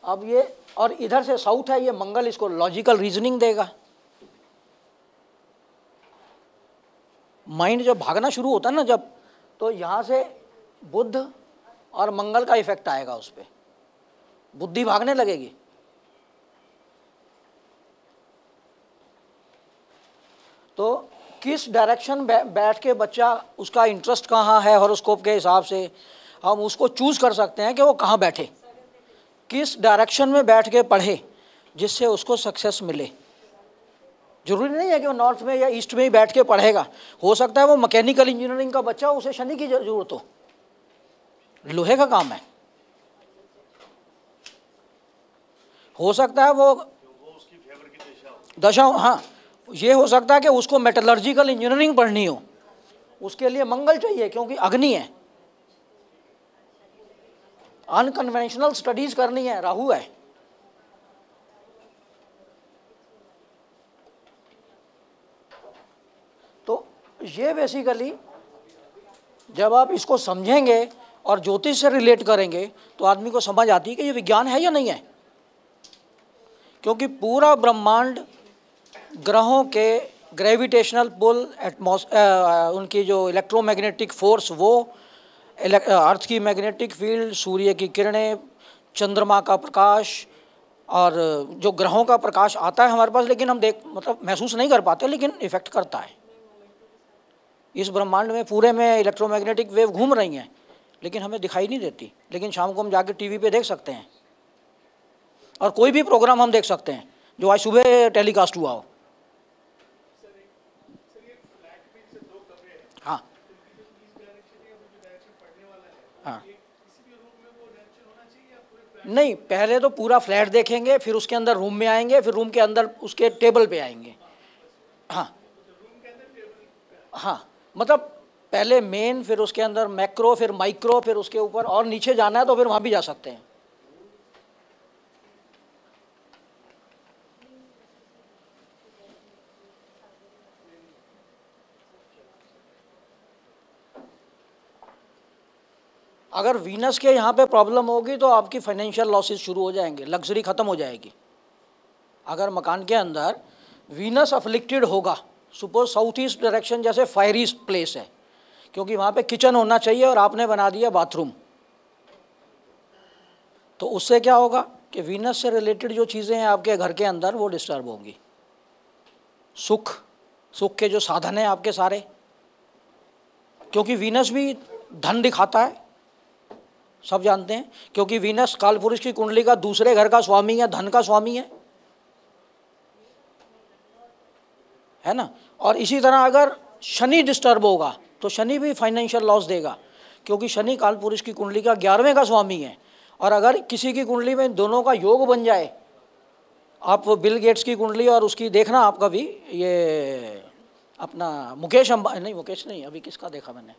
अब ये, और इधर से साउथ है, ये मंगल इसको लॉजिकल रीजनिंग देगा। माइंड जब भागना शुरू होता है ना जब, तो यहाँ से बुध और मंगल का इफेक्ट आएगा उस पर, बुद्धि भागने लगेगी। तो किस डायरेक्शन बैठ के बच्चा, उसका इंटरेस्ट कहाँ है हॉरोस्कोप के हिसाब से हम उसको चूज कर सकते हैं कि वो कहाँ बैठे, किस डायरेक्शन में बैठ के पढ़े जिससे उसको सक्सेस मिले। जरूरी नहीं है कि वो नॉर्थ में या ईस्ट में ही बैठ के पढ़ेगा। हो सकता है वो मैकेनिकल इंजीनियरिंग का बच्चा, उसे शनि की जरूरत हो, लोहे का काम है। हो सकता है वो उसकी फेवर की दशा हो। हाँ, ये हो सकता है कि उसको मेटलर्जिकल इंजीनियरिंग पढ़नी हो, उसके लिए मंगल चाहिए क्योंकि अग्नि है, अनकन्वेंशनल स्टडीज करनी है, राहु है। तो ये बेसिकली जब आप इसको समझेंगे और ज्योतिष से रिलेट करेंगे तो आदमी को समझ आती है कि ये विज्ञान है या नहीं है। क्योंकि पूरा ब्रह्मांड ग्रहों के ग्रेविटेशनल पुल, उनकी जो इलेक्ट्रोमैग्नेटिक फोर्स, वो अर्थ की मैग्नेटिक फील्ड, सूर्य की किरणें, चंद्रमा का प्रकाश और जो ग्रहों का प्रकाश आता है हमारे पास, लेकिन हम मतलब महसूस नहीं कर पाते, लेकिन इफेक्ट करता है। इस ब्रह्मांड में पूरे में इलेक्ट्रोमैग्नेटिक वेव घूम रही हैं, लेकिन हमें दिखाई नहीं देती, लेकिन शाम को हम जाके टीवी पे देख सकते हैं, और कोई भी प्रोग्राम हम देख सकते हैं जो आज सुबह टेलीकास्ट हुआ हो। हाँ हाँ, नहीं, पहले तो पूरा फ्लैट देखेंगे, फिर उसके अंदर रूम में आएंगे, फिर रूम के अंदर उसके टेबल पे आएंगे। हाँ हाँ, मतलब पहले मेन, फिर उसके अंदर मैक्रो, फिर माइक्रो, फिर उसके ऊपर और नीचे जाना है तो फिर वहाँ भी जा सकते हैं। अगर वीनस के यहाँ पे प्रॉब्लम होगी तो आपकी फाइनेंशियल लॉसेस शुरू हो जाएंगे, लग्जरी ख़त्म हो जाएगी। अगर मकान के अंदर वीनस अफ्लिक्टेड होगा, सपोज साउथ ईस्ट डायरेक्शन जैसे फायरी प्लेस है, क्योंकि वहाँ पे किचन होना चाहिए और आपने बना दिया बाथरूम, तो उससे क्या होगा कि वीनस से रिलेटेड जो चीज़ें हैं आपके घर के अंदर वो डिस्टर्ब होंगी। सुख के जो साधन हैं आपके सारे, क्योंकि वीनस भी धन दिखाता है, सब जानते हैं, क्योंकि वीनस काल पुरुष की कुंडली का दूसरे घर का स्वामी है, धन का स्वामी है ना। और इसी तरह अगर शनि डिस्टर्ब होगा तो शनि भी फाइनेंशियल लॉस देगा, क्योंकि शनि काल पुरुष की कुंडली का 11वें का स्वामी है। और अगर किसी की कुंडली में दोनों का योग बन जाए, आप बिल गेट्स की कुंडली और उसकी देखना, आप कभी ये अपना मुकेश अंबानी, नहीं मुकेश नहीं, अभी किसका देखा मैंने,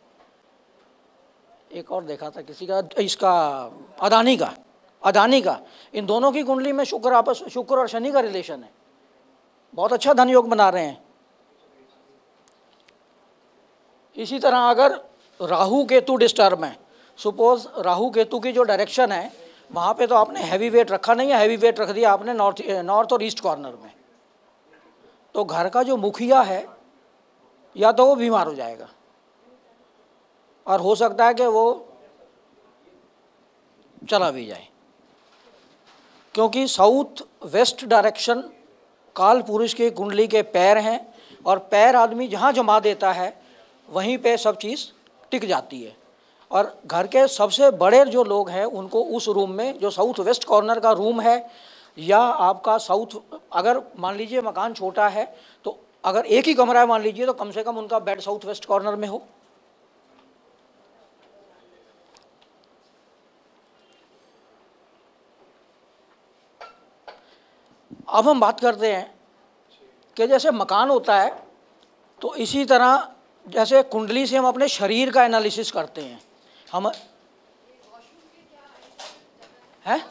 एक और देखा था किसी का, इसका अदानी का, इन दोनों की कुंडली में शुक्र और शनि का रिलेशन है, बहुत अच्छा धन योग बना रहे हैं। इसी तरह अगर राहु केतु डिस्टर्ब है, सपोज राहु केतु की जो डायरेक्शन है वहाँ पे तो आपने हैवी वेट रखा नहीं है, हैवी वेट रख दिया आपने नॉर्थ और ईस्ट कॉर्नर में, तो घर का जो मुखिया है या तो वो बीमार हो जाएगा, और हो सकता है कि वो चला भी जाए, क्योंकि साउथ वेस्ट डायरेक्शन काल पुरुष की कुंडली के पैर हैं, और पैर आदमी जहाँ जमा देता है वहीं पे सब चीज़ टिक जाती है। और घर के सबसे बड़े जो लोग हैं उनको उस रूम में, जो साउथ वेस्ट कॉर्नर का रूम है, या आपका साउथ, अगर मान लीजिए मकान छोटा है तो अगर एक ही कमरा है मान लीजिए, तो कम से कम उनका बेड साउथ वेस्ट कॉर्नर में हो। अब हम बात करते हैं कि जैसे मकान होता है, तो इसी तरह जैसे कुंडली से हम अपने शरीर का एनालिसिस करते हैं, हम हैं,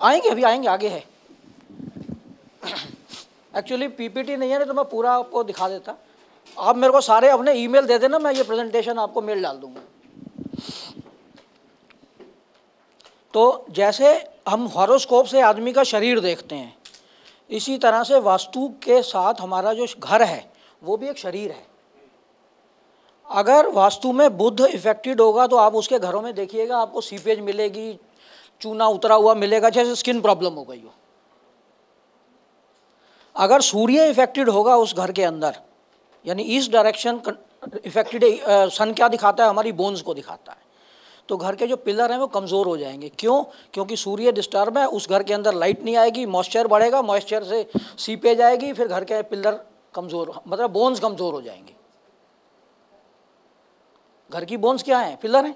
आएंगे, अभी आएंगे, आगे है। एक्चुअली पीपीटी नहीं है, नहीं तो मैं पूरा आपको दिखा देता। आप मेरे को सारे अपने ईमेल दे देना, मैं ये प्रेजेंटेशन आपको मेल डाल दूंगा। तो जैसे हम हॉरोस्कोप से आदमी का शरीर देखते हैं, इसी तरह से वास्तु के साथ हमारा जो घर है वो भी एक शरीर है। अगर वास्तु में बुध इफेक्टेड होगा तो आप उसके घरों में देखिएगा, आपको सीपेज मिलेगी, चूना उतरा हुआ मिलेगा, जैसे स्किन प्रॉब्लम हो गई हो। अगर सूर्य इफेक्टेड होगा उस घर के अंदर, यानी ईस्ट डायरेक्शन इफेक्टेड, सन क्या दिखाता है, हमारी बोन्स को दिखाता है, तो घर के जो पिलर हैं वो कमज़ोर हो जाएंगे। क्यों? क्योंकि सूर्य डिस्टर्ब है, उस घर के अंदर लाइट नहीं आएगी, मॉइस्चर बढ़ेगा, मॉइस्चर से सीपेज आएगी, फिर घर के पिलर कमज़ोर, मतलब बोन्स कमज़ोर हो जाएंगे। घर की बोन्स क्या है? पिलर हैं,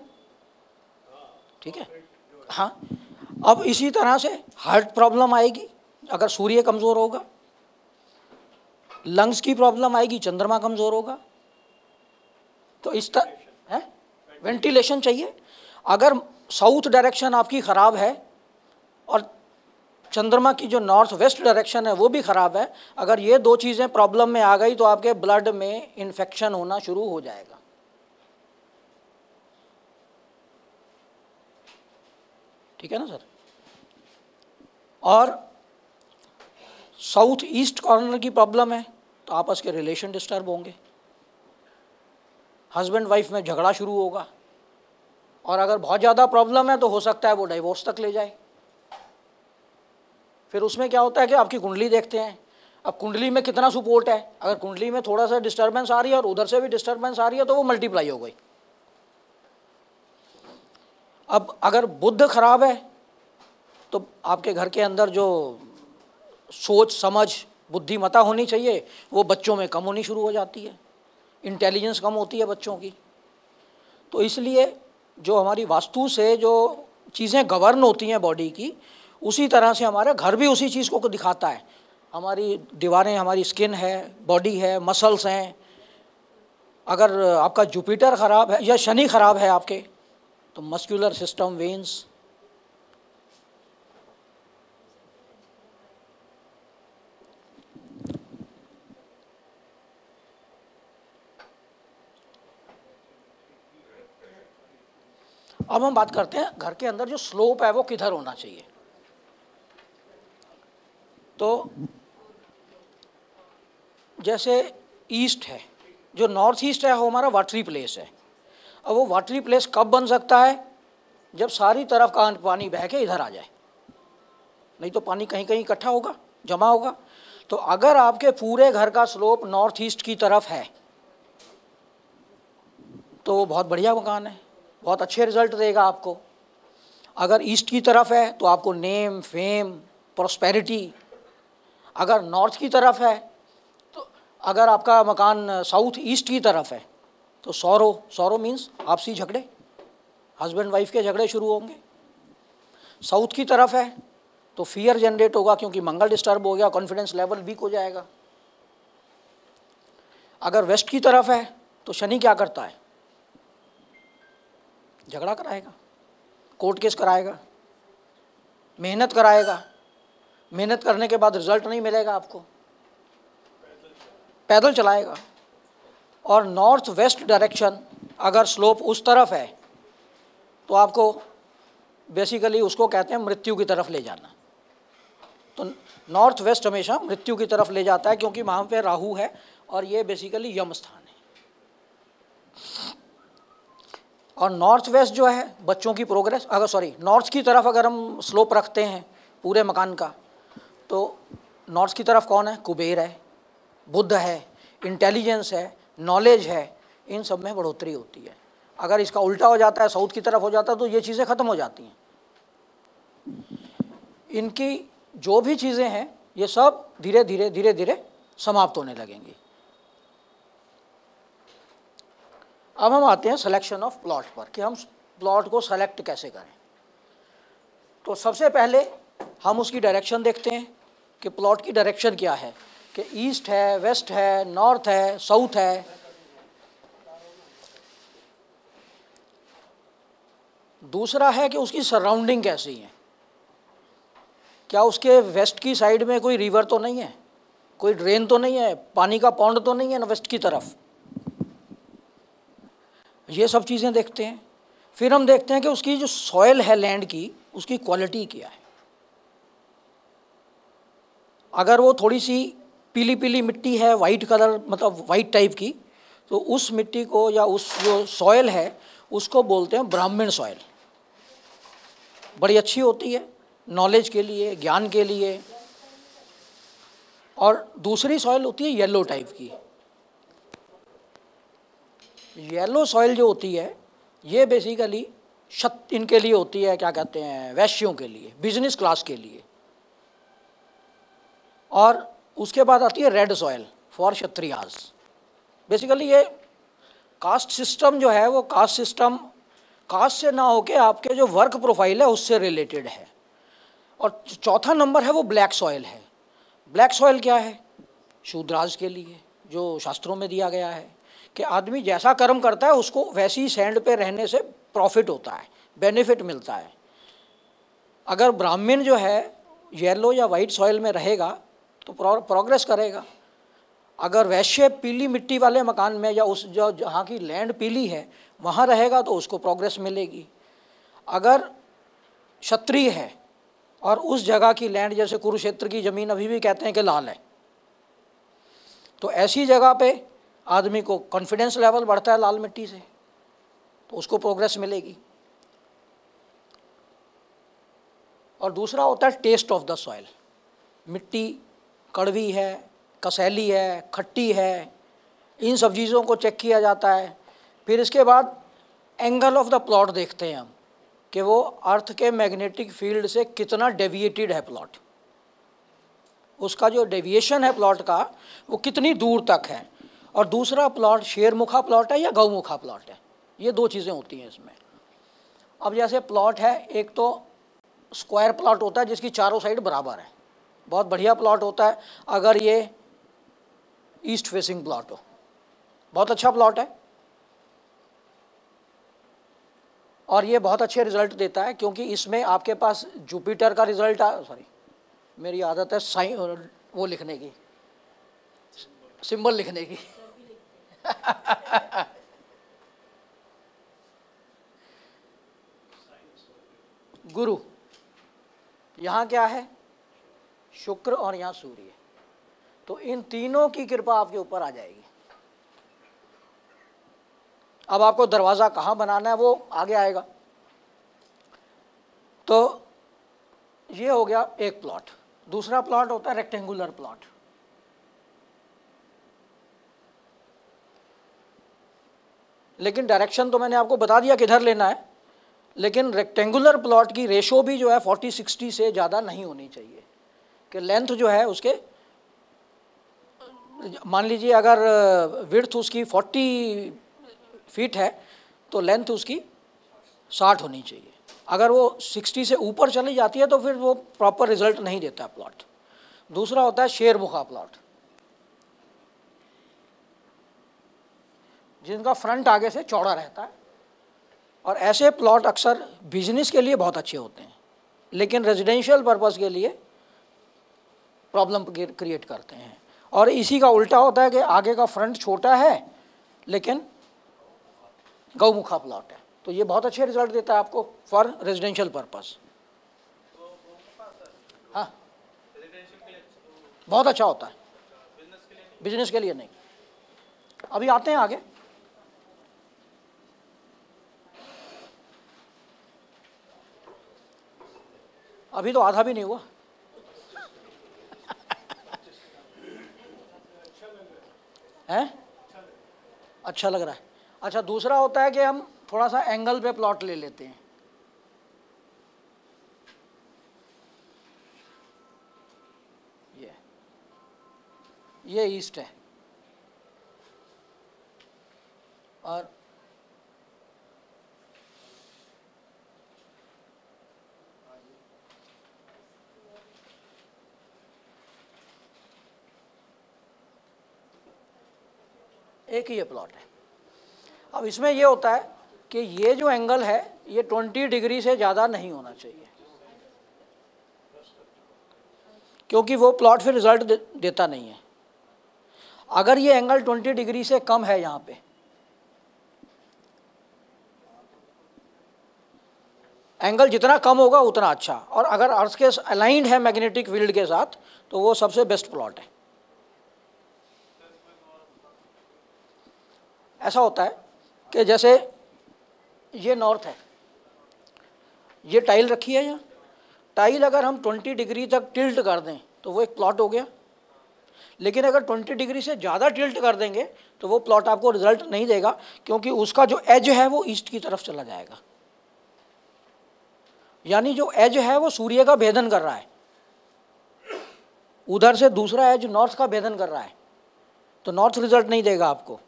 ठीक है। हाँ, अब इसी तरह से हार्ट प्रॉब्लम आएगी अगर सूर्य कमज़ोर होगा, लंग्स की प्रॉब्लम आएगी, चंद्रमा कमज़ोर होगा। तो इस तरह है, वेंटिलेशन चाहिए। अगर साउथ डायरेक्शन आपकी ख़राब है और चंद्रमा की जो नॉर्थ वेस्ट डायरेक्शन है वो भी ख़राब है, अगर ये दो चीज़ें प्रॉब्लम में आ गई तो आपके ब्लड में इन्फेक्शन होना शुरू हो जाएगा। ठीक है ना सर? और साउथ ईस्ट कॉर्नर की प्रॉब्लम है तो आपस के रिलेशन डिस्टर्ब होंगे, हस्बैंड वाइफ में झगड़ा शुरू होगा, और अगर बहुत ज़्यादा प्रॉब्लम है तो हो सकता है वो डाइवोर्स तक ले जाए। फिर उसमें क्या होता है कि आपकी कुंडली देखते हैं, अब कुंडली में कितना सपोर्ट है, अगर कुंडली में थोड़ा सा डिस्टर्बेंस आ रही है और उधर से भी डिस्टर्बेंस आ रही है तो वो मल्टीप्लाई हो गई। अब अगर बुध खराब है तो आपके घर के अंदर जो सोच समझ बुद्धिमत्ता होनी चाहिए वो बच्चों में कम होनी शुरू हो जाती है, इंटेलिजेंस कम होती है बच्चों की। तो इसलिए जो हमारी वास्तु से जो चीज़ें गवर्न होती हैं बॉडी की, उसी तरह से हमारा घर भी उसी चीज़ को दिखाता है। हमारी दीवारें, हमारी स्किन है, बॉडी है, मसल्स हैं। अगर आपका जुपिटर ख़राब है या शनि ख़राब है आपके तो मस्कुलर सिस्टम, वेन्स। अब हम बात करते हैं घर के अंदर जो स्लोप है वो किधर होना चाहिए। तो जैसे ईस्ट है, जो नॉर्थ ईस्ट है वो हमारा वाटरी प्लेस है। अब वो वाटरी प्लेस कब बन सकता है? जब सारी तरफ का पानी बह के इधर आ जाए, नहीं तो पानी कहीं कहीं इकट्ठा होगा, जमा होगा। तो अगर आपके पूरे घर का स्लोप नॉर्थ ईस्ट की तरफ है तो वो बहुत बढ़िया मकान है, बहुत अच्छे रिजल्ट देगा आपको। अगर ईस्ट की तरफ है तो आपको नेम, फेम, प्रॉस्पेरिटी। अगर नॉर्थ की तरफ है तो, अगर आपका मकान साउथ ईस्ट की तरफ है तो सौरो मीन्स आपसी झगड़े, हस्बैंड वाइफ के झगड़े शुरू होंगे। साउथ की तरफ है तो फियर जनरेट होगा क्योंकि मंगल डिस्टर्ब हो गया, कॉन्फिडेंस लेवल वीक हो जाएगा। अगर वेस्ट की तरफ है तो शनि क्या करता है? झगड़ा कराएगा, कोर्ट केस कराएगा, मेहनत कराएगा। मेहनत करने के बाद रिजल्ट नहीं मिलेगा आपको, पैदल चलाएगा। और नॉर्थ वेस्ट डायरेक्शन अगर स्लोप उस तरफ है तो आपको बेसिकली उसको कहते हैं मृत्यु की तरफ ले जाना। तो नॉर्थ वेस्ट हमेशा मृत्यु की तरफ ले जाता है क्योंकि वहाँ पे राहु है और ये बेसिकली यम स्थान है। और नॉर्थ वेस्ट जो है बच्चों की प्रोग्रेस, अगर नॉर्थ की तरफ अगर हम स्लोप रखते हैं पूरे मकान का तो नॉर्थ की तरफ कौन है? कुबेर है, बुध है, इंटेलिजेंस है, नॉलेज है, इन सब में बढ़ोतरी होती है। अगर इसका उल्टा हो जाता है, साउथ की तरफ हो जाता है तो ये चीज़ें ख़त्म हो जाती हैं। इनकी जो भी चीज़ें हैं ये सब धीरे धीरे समाप्त होने लगेंगी। अब हम आते हैं सिलेक्शन ऑफ प्लॉट पर कि हम प्लॉट को सेलेक्ट कैसे करें। तो सबसे पहले हम उसकी डायरेक्शन देखते हैं कि प्लॉट की डायरेक्शन क्या है, कि ईस्ट है, वेस्ट है, नॉर्थ है, साउथ है। दूसरा है कि उसकी सराउंडिंग कैसी है, क्या उसके वेस्ट की साइड में कोई रिवर तो नहीं है, कोई ड्रेन तो नहीं है, पानी का पॉन्ड तो नहीं है ना वेस्ट की तरफ। ये सब चीज़ें देखते हैं। फिर हम देखते हैं कि उसकी जो सॉइल है लैंड की, उसकी क्वालिटी क्या है। अगर वो थोड़ी सी पीली पीली मिट्टी है, वाइट कलर मतलब वाइट टाइप की, तो उस मिट्टी को या उस जो सॉइल है उसको बोलते हैं ब्राह्मण सॉइल। बड़ी अच्छी होती है नॉलेज के लिए, ज्ञान के लिए। और दूसरी सॉइल होती है येलो टाइप की। येलो सॉइल जो होती है ये बेसिकली इनके लिए होती है, क्या कहते हैं, वैश्यों के लिए, बिजनेस क्लास के लिए। और उसके बाद आती है red soil for Kshatriyas. Basically ये कास्ट सिस्टम जो है वो कास्ट सिस्टम कास्ट से ना होके आपके जो वर्क प्रोफाइल है उससे रिलेटेड है। और चौथा नंबर है वो ब्लैक सॉइल है। ब्लैक सॉइल क्या है? शूद्राज के लिए, जो शास्त्रों में दिया गया है कि आदमी जैसा कर्म करता है उसको वैसी सैंड पे रहने से प्रॉफिट होता है, बेनिफिट मिलता है। अगर ब्राह्मण जो है येलो या वाइट सॉइल में रहेगा तो प्रोग्रेस करेगा। अगर वैश्य पीली मिट्टी वाले मकान में या उस जो जहाँ की लैंड पीली है वहाँ रहेगा तो उसको प्रोग्रेस मिलेगी। अगर क्षत्रिय है और उस जगह की लैंड, जैसे कुरुक्षेत्र की ज़मीन अभी भी कहते हैं कि लाल है, तो ऐसी जगह पे आदमी को कॉन्फिडेंस लेवल बढ़ता है लाल मिट्टी से, तो उसको प्रोग्रेस मिलेगी। और दूसरा होता है टेस्ट ऑफ द सॉइल, मिट्टी कड़वी है, कसैली है, खट्टी है, इन सब चीज़ों को चेक किया जाता है। फिर इसके बाद एंगल ऑफ द प्लॉट देखते हैं हम कि वो अर्थ के मैग्नेटिक फील्ड से कितना डेविएटेड है प्लॉट, उसका जो डेविएशन है प्लॉट का वो कितनी दूर तक है। और दूसरा प्लॉट शेरमुखा प्लॉट है या गौमुखा प्लॉट है, ये दो चीज़ें होती हैं इसमें। अब जैसे प्लॉट है, एक तो स्क्वायर प्लॉट होता है जिसकी चारों साइड बराबर है, बहुत बढ़िया प्लॉट होता है अगर ये ईस्ट फेसिंग प्लॉट हो, बहुत अच्छा प्लॉट है और ये बहुत अच्छे रिजल्ट देता है, क्योंकि इसमें आपके पास जुपिटर का रिजल्ट सॉरी मेरी आदत है साइन वो लिखने की, सिंबल लिखने की गुरु, यहाँ क्या है शुक्र और यहाँ सूर्य, तो इन तीनों की कृपा आपके ऊपर आ जाएगी। अब आपको दरवाज़ा कहाँ बनाना है वो आगे आएगा। तो ये हो गया एक प्लॉट। दूसरा प्लॉट होता है रेक्टेंगुलर प्लॉट। लेकिन डायरेक्शन तो मैंने आपको बता दिया किधर लेना है, लेकिन रेक्टेंगुलर प्लॉट की रेशो भी जो है 40-60 से ज़्यादा नहीं होनी चाहिए, कि लेंथ जो है उसके, मान लीजिए अगर विड्थ उसकी 40 फीट है तो लेंथ उसकी 60 होनी चाहिए। अगर वो 60 से ऊपर चली जाती है तो फिर वो प्रॉपर रिजल्ट नहीं देता प्लॉट। दूसरा होता है शेरमुखा प्लॉट, जिनका फ्रंट आगे से चौड़ा रहता है, और ऐसे प्लॉट अक्सर बिजनेस के लिए बहुत अच्छे होते हैं, लेकिन रेजिडेंशियल पर्पस के लिए प्रॉब्लम क्रिएट करते हैं। और इसी का उल्टा होता है कि आगे का फ्रंट छोटा है लेकिन गौमुखा प्लॉट है, तो ये बहुत अच्छे रिजल्ट देता है आपको फॉर रेजिडेंशियल पर्पस। हाँ, बहुत अच्छा होता है, बिजनेस के लिए नहीं। अभी आते हैं आगे। अभी तो आधा भी नहीं हुआ। हैं? अच्छा लग रहा है। अच्छा, दूसरा होता है कि हम थोड़ा सा एंगल पे प्लॉट ले लेते हैं। ये ईस्ट है और एक ही ये प्लॉट है। अब इसमें ये होता है कि ये जो एंगल है ये 20 डिग्री से ज़्यादा नहीं होना चाहिए, क्योंकि वो प्लॉट फिर रिजल्ट देता नहीं है। अगर ये एंगल 20 डिग्री से कम है, यहाँ पे एंगल जितना कम होगा उतना अच्छा, और अगर अर्थ के अलाइंड है मैग्नेटिक फील्ड के साथ तो वो सबसे बेस्ट प्लॉट है। ऐसा होता है कि जैसे ये नॉर्थ है, ये टाइल रखी है यहाँ, टाइल अगर हम 20 डिग्री तक टिल्ट कर दें तो वो एक प्लॉट हो गया, लेकिन अगर 20 डिग्री से ज़्यादा टिल्ट कर देंगे तो वो प्लॉट आपको रिजल्ट नहीं देगा, क्योंकि उसका जो एज है वो ईस्ट की तरफ चला जाएगा। यानी जो एज है वो सूर्य का भेदन कर रहा है, उधर से दूसरा एज नॉर्थ का भेदन कर रहा है, तो नॉर्थ रिजल्ट नहीं देगा आपको।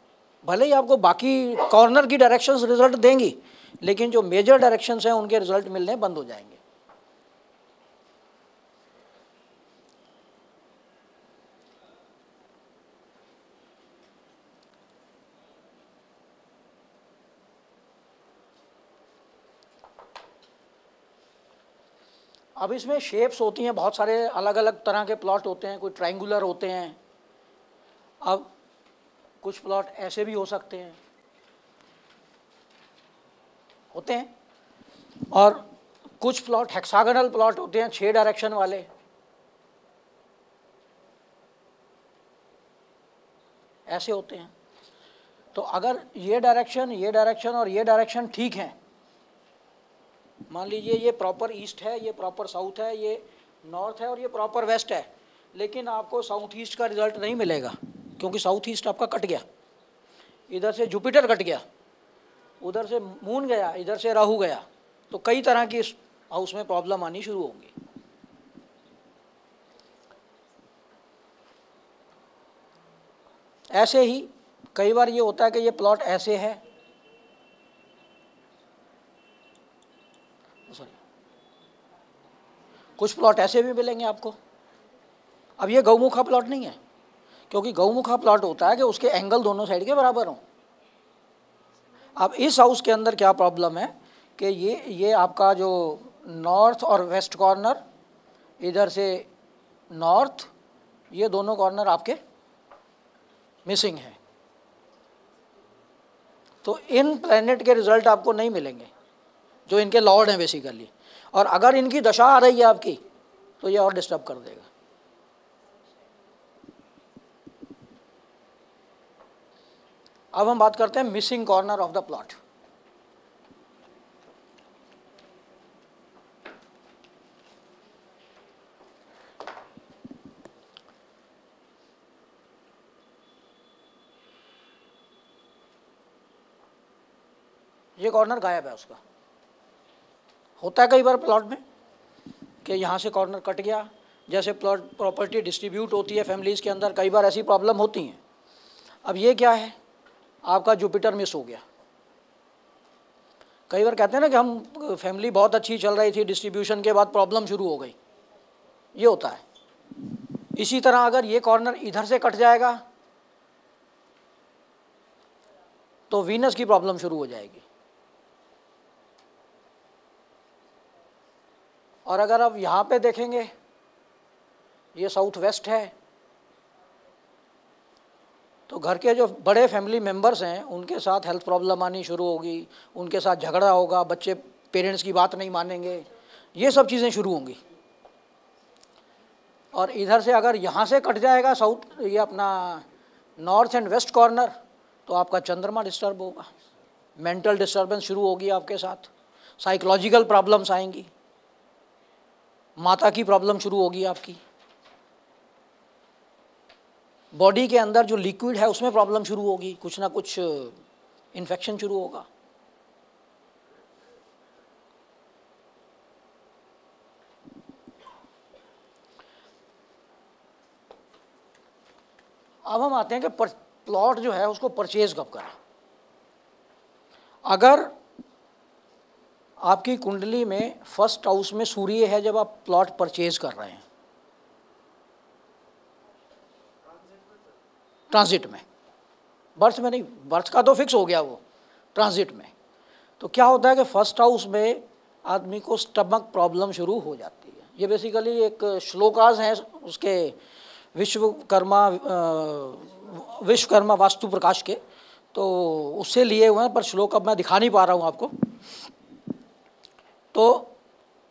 भले ही आपको बाकी कॉर्नर की डायरेक्शंस रिजल्ट देंगी, लेकिन जो मेजर डायरेक्शंस हैं उनके रिजल्ट मिलने बंद हो जाएंगे। अब इसमें शेप्स होती हैं, बहुत सारे अलग अलग तरह के प्लॉट होते हैं, कोई ट्रायंगुलर होते हैं, अब कुछ प्लॉट ऐसे भी हो सकते हैं, और कुछ प्लॉट हेक्सागोनल प्लॉट होते हैं 6 डायरेक्शन वाले, ऐसे होते हैं। तो अगर ये डायरेक्शन और ये डायरेक्शन ठीक है, मान लीजिए ये प्रॉपर ईस्ट है, ये प्रॉपर साउथ है, ये नॉर्थ है और ये प्रॉपर वेस्ट है, लेकिन आपको साउथ ईस्ट का रिजल्ट नहीं मिलेगा, क्योंकि साउथ ईस्ट आपका कट गया, इधर से जुपिटर कट गया, उधर से मून गया, इधर से राहु गया, तो कई तरह की इस हाउस में प्रॉब्लम आनी शुरू होंगी। ऐसे ही कई बार ये होता है कि ये प्लॉट ऐसे है, सॉरी, कुछ प्लॉट ऐसे भी मिलेंगे आपको। अब ये गौमुखा प्लॉट नहीं है, क्योंकि गौमुखा प्लॉट होता है कि उसके एंगल दोनों साइड के बराबर हों। अब इस हाउस के अंदर क्या प्रॉब्लम है कि ये आपका जो नॉर्थ और वेस्ट कॉर्नर, इधर से नॉर्थ, ये दोनों कॉर्नर आपके मिसिंग है, तो इन प्लैनेट के रिजल्ट आपको नहीं मिलेंगे जो इनके लॉर्ड हैं बेसिकली। और अगर इनकी दशा आ रही है आपकी तो ये और डिस्टर्ब कर देगा। अब हम बात करते हैं missing corner of the plot. ये कॉर्नर गायब है उसका। होता है कई बार प्लॉट में कि यहाँ से कॉर्नर कट गया, जैसे प्लॉट प्रॉपर्टी डिस्ट्रीब्यूट होती है फैमिलीज़ के अंदर, कई बार ऐसी प्रॉब्लम होती हैं। अब ये क्या है, आपका जुपिटर मिस हो गया। कई बार कहते हैं ना कि हम फैमिली बहुत अच्छी चल रही थी, डिस्ट्रीब्यूशन के बाद प्रॉब्लम शुरू हो गई, ये होता है। इसी तरह अगर ये कॉर्नर इधर से कट जाएगा तो वीनस की प्रॉब्लम शुरू हो जाएगी। और अगर आप यहाँ पे देखेंगे, ये साउथ वेस्ट है, तो घर के जो बड़े फैमिली मेंबर्स हैं उनके साथ हेल्थ प्रॉब्लम आनी शुरू होगी, उनके साथ झगड़ा होगा, बच्चे पेरेंट्स की बात नहीं मानेंगे, ये सब चीज़ें शुरू होंगी। और इधर से अगर यहाँ से कट जाएगा साउथ, ये अपना नॉर्थ एंड वेस्ट कॉर्नर, तो आपका चंद्रमा डिस्टर्ब होगा, मेंटल डिस्टर्बेंस शुरू होगी आपके साथ, साइकोलॉजिकल प्रॉब्लम्स आएंगी, माता की प्रॉब्लम शुरू होगी आपकी, बॉडी के अंदर जो लिक्विड है उसमें प्रॉब्लम शुरू होगी, कुछ ना कुछ इन्फेक्शन शुरू होगा। अब हम आते हैं कि प्लॉट जो है उसको परचेज कब करें। अगर आपकी कुंडली में फर्स्ट हाउस में सूर्य है जब आप प्लॉट परचेज कर रहे हैं, ट्रांजिट में, बर्थ में नहीं, बर्थ का तो फिक्स हो गया वो, ट्रांजिट में, तो क्या होता है कि फर्स्ट हाउस में आदमी को स्टमक प्रॉब्लम शुरू हो जाती है। ये बेसिकली एक श्लोकाज हैं उसके विश्वकर्मा वास्तु प्रकाश के, तो उससे लिए हुए हैं, पर श्लोक अब मैं दिखा नहीं पा रहा हूँ आपको। तो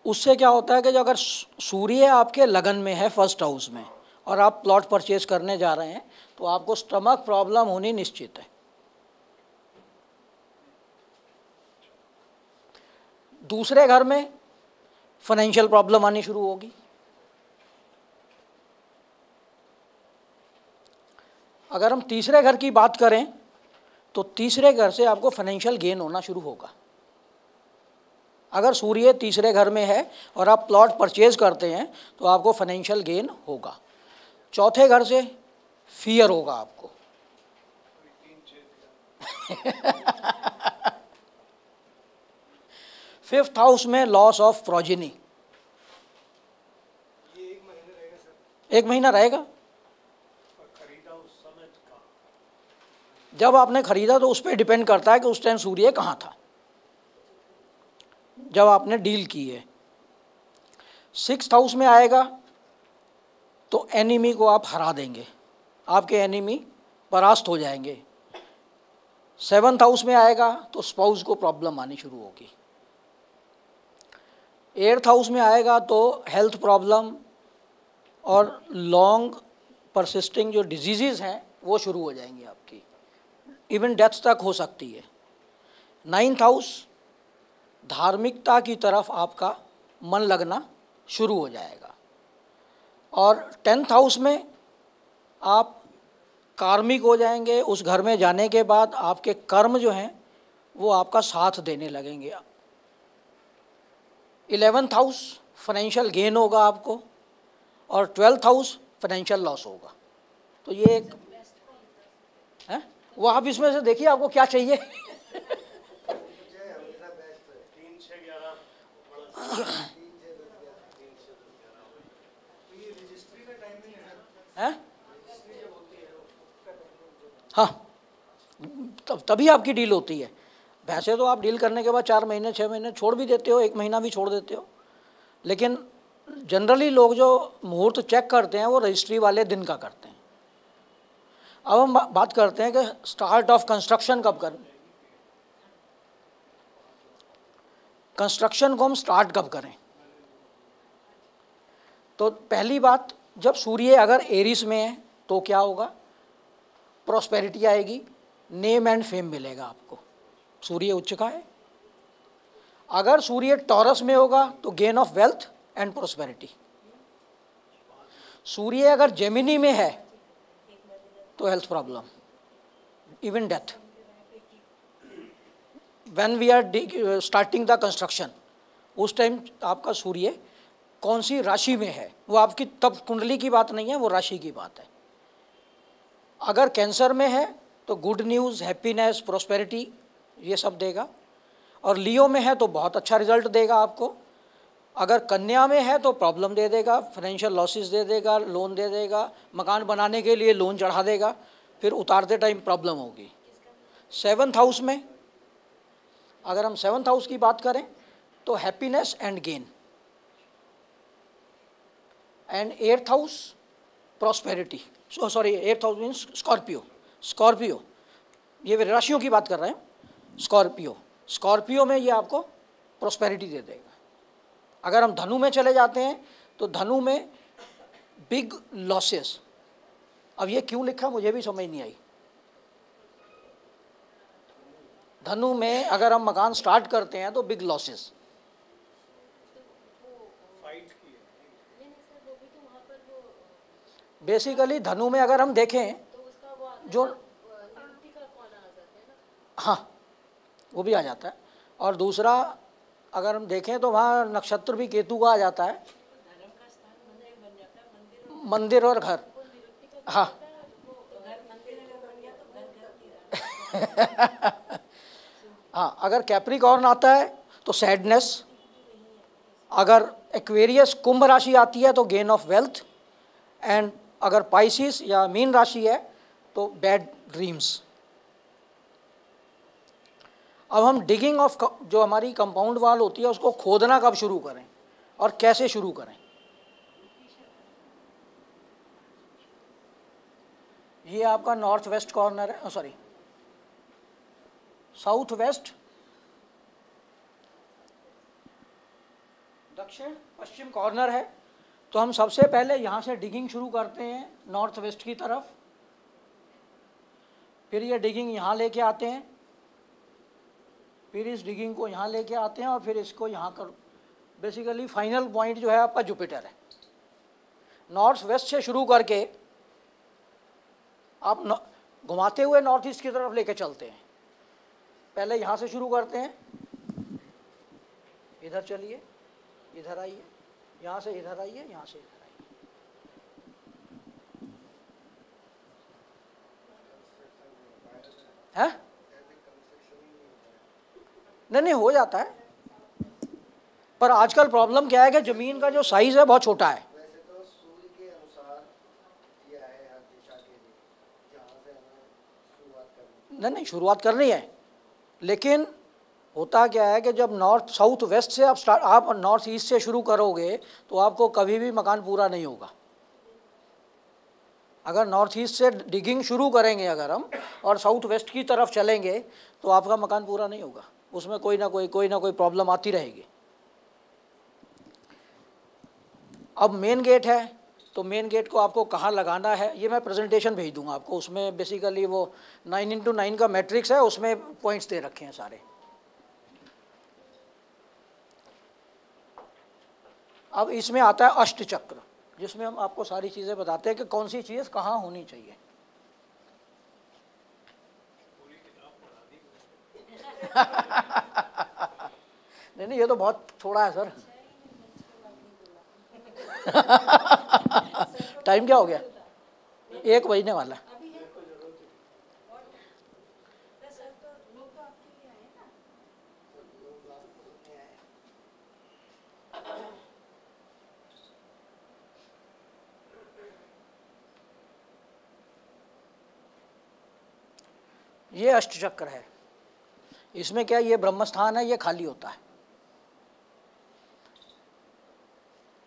उससे क्या होता है कि जो अगर सूर्य आपके लगन में है फर्स्ट हाउस में और आप प्लॉट परचेज करने जा रहे हैं, तो आपको स्टमक प्रॉब्लम होनी निश्चित है। दूसरे घर में फाइनेंशियल प्रॉब्लम आनी शुरू होगी। अगर हम तीसरे घर की बात करें तो तीसरे घर से आपको फाइनेंशियल गेन होना शुरू होगा। अगर सूर्य तीसरे घर में है और आप प्लॉट परचेज करते हैं तो आपको फाइनेंशियल गेन होगा। चौथे घर से फियर होगा आपको फिफ्थ हाउस में लॉस ऑफ प्रोजेनी। एक महीना रहेगा। जब आपने खरीदा तो उस पर डिपेंड करता है कि उस टाइम सूर्य कहाँ था जब आपने डील की है। सिक्स्थ हाउस में आएगा तो एनिमी को आप हरा देंगे, आपके एनिमी परास्त हो जाएंगे। सेवन्थ हाउस में आएगा तो स्पाउस को प्रॉब्लम आनी शुरू होगी। 8th हाउस में आएगा तो हेल्थ प्रॉब्लम और लॉन्ग परसिस्टिंग जो डिजीज़ हैं वो शुरू हो जाएंगी आपकी, इवन डेथ तक हो सकती है। 9th हाउस धार्मिकता की तरफ आपका मन लगना शुरू हो जाएगा। और 10th हाउस में आप कार्मिक हो जाएंगे। उस घर में जाने के बाद आपके कर्म जो हैं वो आपका साथ देने लगेंगे। 11th हाउस फाइनेंशियल गेन होगा आपको, और 12th हाउस फाइनेंशियल लॉस होगा। तो ये एक है, वो आप इसमें से देखिए आपको क्या चाहिए। है? हाँ, तभी आपकी डील होती है। वैसे तो आप डील करने के बाद 4 महीने 6 महीने छोड़ भी देते हो, 1 महीना भी छोड़ देते हो, लेकिन जनरली लोग जो मुहूर्त चेक करते हैं वो रजिस्ट्री वाले दिन का करते हैं। अब हम बात करते हैं कि स्टार्ट ऑफ कंस्ट्रक्शन कब करें, कंस्ट्रक्शन को हम स्टार्ट कब करें। तो पहली बात, जब सूर्य अगर एरिस में है तो क्या होगा, प्रॉस्पेरिटी आएगी, नेम एंड फेम मिलेगा आपको, सूर्य उच्च का है। अगर सूर्य टॉरस में होगा तो gain of wealth and prosperity. सूर्य अगर जेमिनी में है तो health problem, even death. When we are starting the construction, उस टाइम आपका सूर्य कौन सी राशि में है, वो आपकी तब कुंडली की बात नहीं है, वो राशि की बात है। अगर कैंसर में है तो गुड न्यूज़, हैप्पीनेस, प्रॉस्पेरिटी ये सब देगा। और लियो में है तो बहुत अच्छा रिजल्ट देगा आपको। अगर कन्या में है तो प्रॉब्लम दे देगा, फाइनेंशियल लॉसेस दे देगा, लोन दे देगा, मकान बनाने के लिए लोन चढ़ा देगा, फिर उतारते टाइम प्रॉब्लम होगी। 7th हाउस में अगर हम 7th हाउस की बात करें तो happiness and gain. And 8th house prosperity, sorry 8th house means Scorpio. Scorpio, ये राशियों की बात कर रहे हैं। स्कॉर्पियो में ये आपको प्रॉस्पेरिटी दे देगा। अगर हम धनु में चले जाते हैं तो धनु में बिग लॉसेस। अब ये क्यों लिखा मुझे भी समझ नहीं आई। धनु में अगर हम मकान स्टार्ट करते हैं तो बिग लॉसेस। बेसिकली धनु में अगर हम देखें जो, हाँ वो भी आ जाता है। और दूसरा अगर हम देखें तो वहाँ नक्षत्र भी केतु का आ जाता है, मंदिर और घर। हाँ हाँ, अगर कैप्रिकॉर्न आता है तो सैडनेस, अगर एक्वेरियस कुंभ राशि आती है तो गेन ऑफ वेल्थ, एंड अगर पाइसिस या मीन राशि है तो बैड ड्रीम्स। अब हम डिगिंग ऑफ जो हमारी कंपाउंड वॉल होती है उसको खोदना कब शुरू करें और कैसे शुरू करें। ये आपका नॉर्थ वेस्ट कॉर्नर है, सॉरी साउथ वेस्ट, दक्षिण पश्चिम कॉर्नर है। तो हम सबसे पहले यहाँ से डिगिंग शुरू करते हैं नॉर्थ वेस्ट की तरफ, फिर ये डिगिंग यहाँ लेके आते हैं, फिर इस डिगिंग को यहाँ लेके आते हैं और फिर इसको यहाँ कर। बेसिकली फाइनल पॉइंट जो है आपका जुपिटर है। नॉर्थ वेस्ट से शुरू करके आप घुमाते हुए नॉर्थ ईस्ट की तरफ लेके चलते हैं। पहले यहाँ से शुरू करते हैं, इधर चलिए, इधर आइए, यहाँ से इधर आइए, यहाँ से इधर आइए। है नहीं हो जाता है, पर आजकल प्रॉब्लम क्या है कि ज़मीन का जो साइज़ है बहुत छोटा है। वैसे तो सूर्य के अनुसार किया है हर दिशा के लिए, जहाँ से हमें शुरुआत करनी। नहीं शुरुआत करनी है, लेकिन होता क्या है कि जब नॉर्थ साउथ वेस्ट से आप नॉर्थ ईस्ट से शुरू करोगे तो आपको कभी भी मकान पूरा नहीं होगा। अगर नॉर्थ ईस्ट से डिगिंग शुरू करेंगे अगर हम और साउथ वेस्ट की तरफ चलेंगे तो आपका मकान पूरा नहीं होगा, उसमें कोई ना कोई प्रॉब्लम आती रहेगी। अब मेन गेट है, तो मेन गेट को आपको कहाँ लगाना है ये मैं प्रेजेंटेशन भेज दूंगा आपको, उसमें बेसिकली वो 9x9 का मैट्रिक्स है, उसमें पॉइंट्स दे रखे हैं सारे। अब इसमें आता है अष्ट चक्र, जिसमें हम आपको सारी चीज़ें बताते हैं कि कौन सी चीज़ कहाँ होनी चाहिए। नहीं, ये तो बहुत थोड़ा है सर। टाइम क्या हो गया? 1 बजने वाला है। ये अष्टचक्र है। इसमें क्या, ये ब्रह्मस्थान है, ये खाली होता है।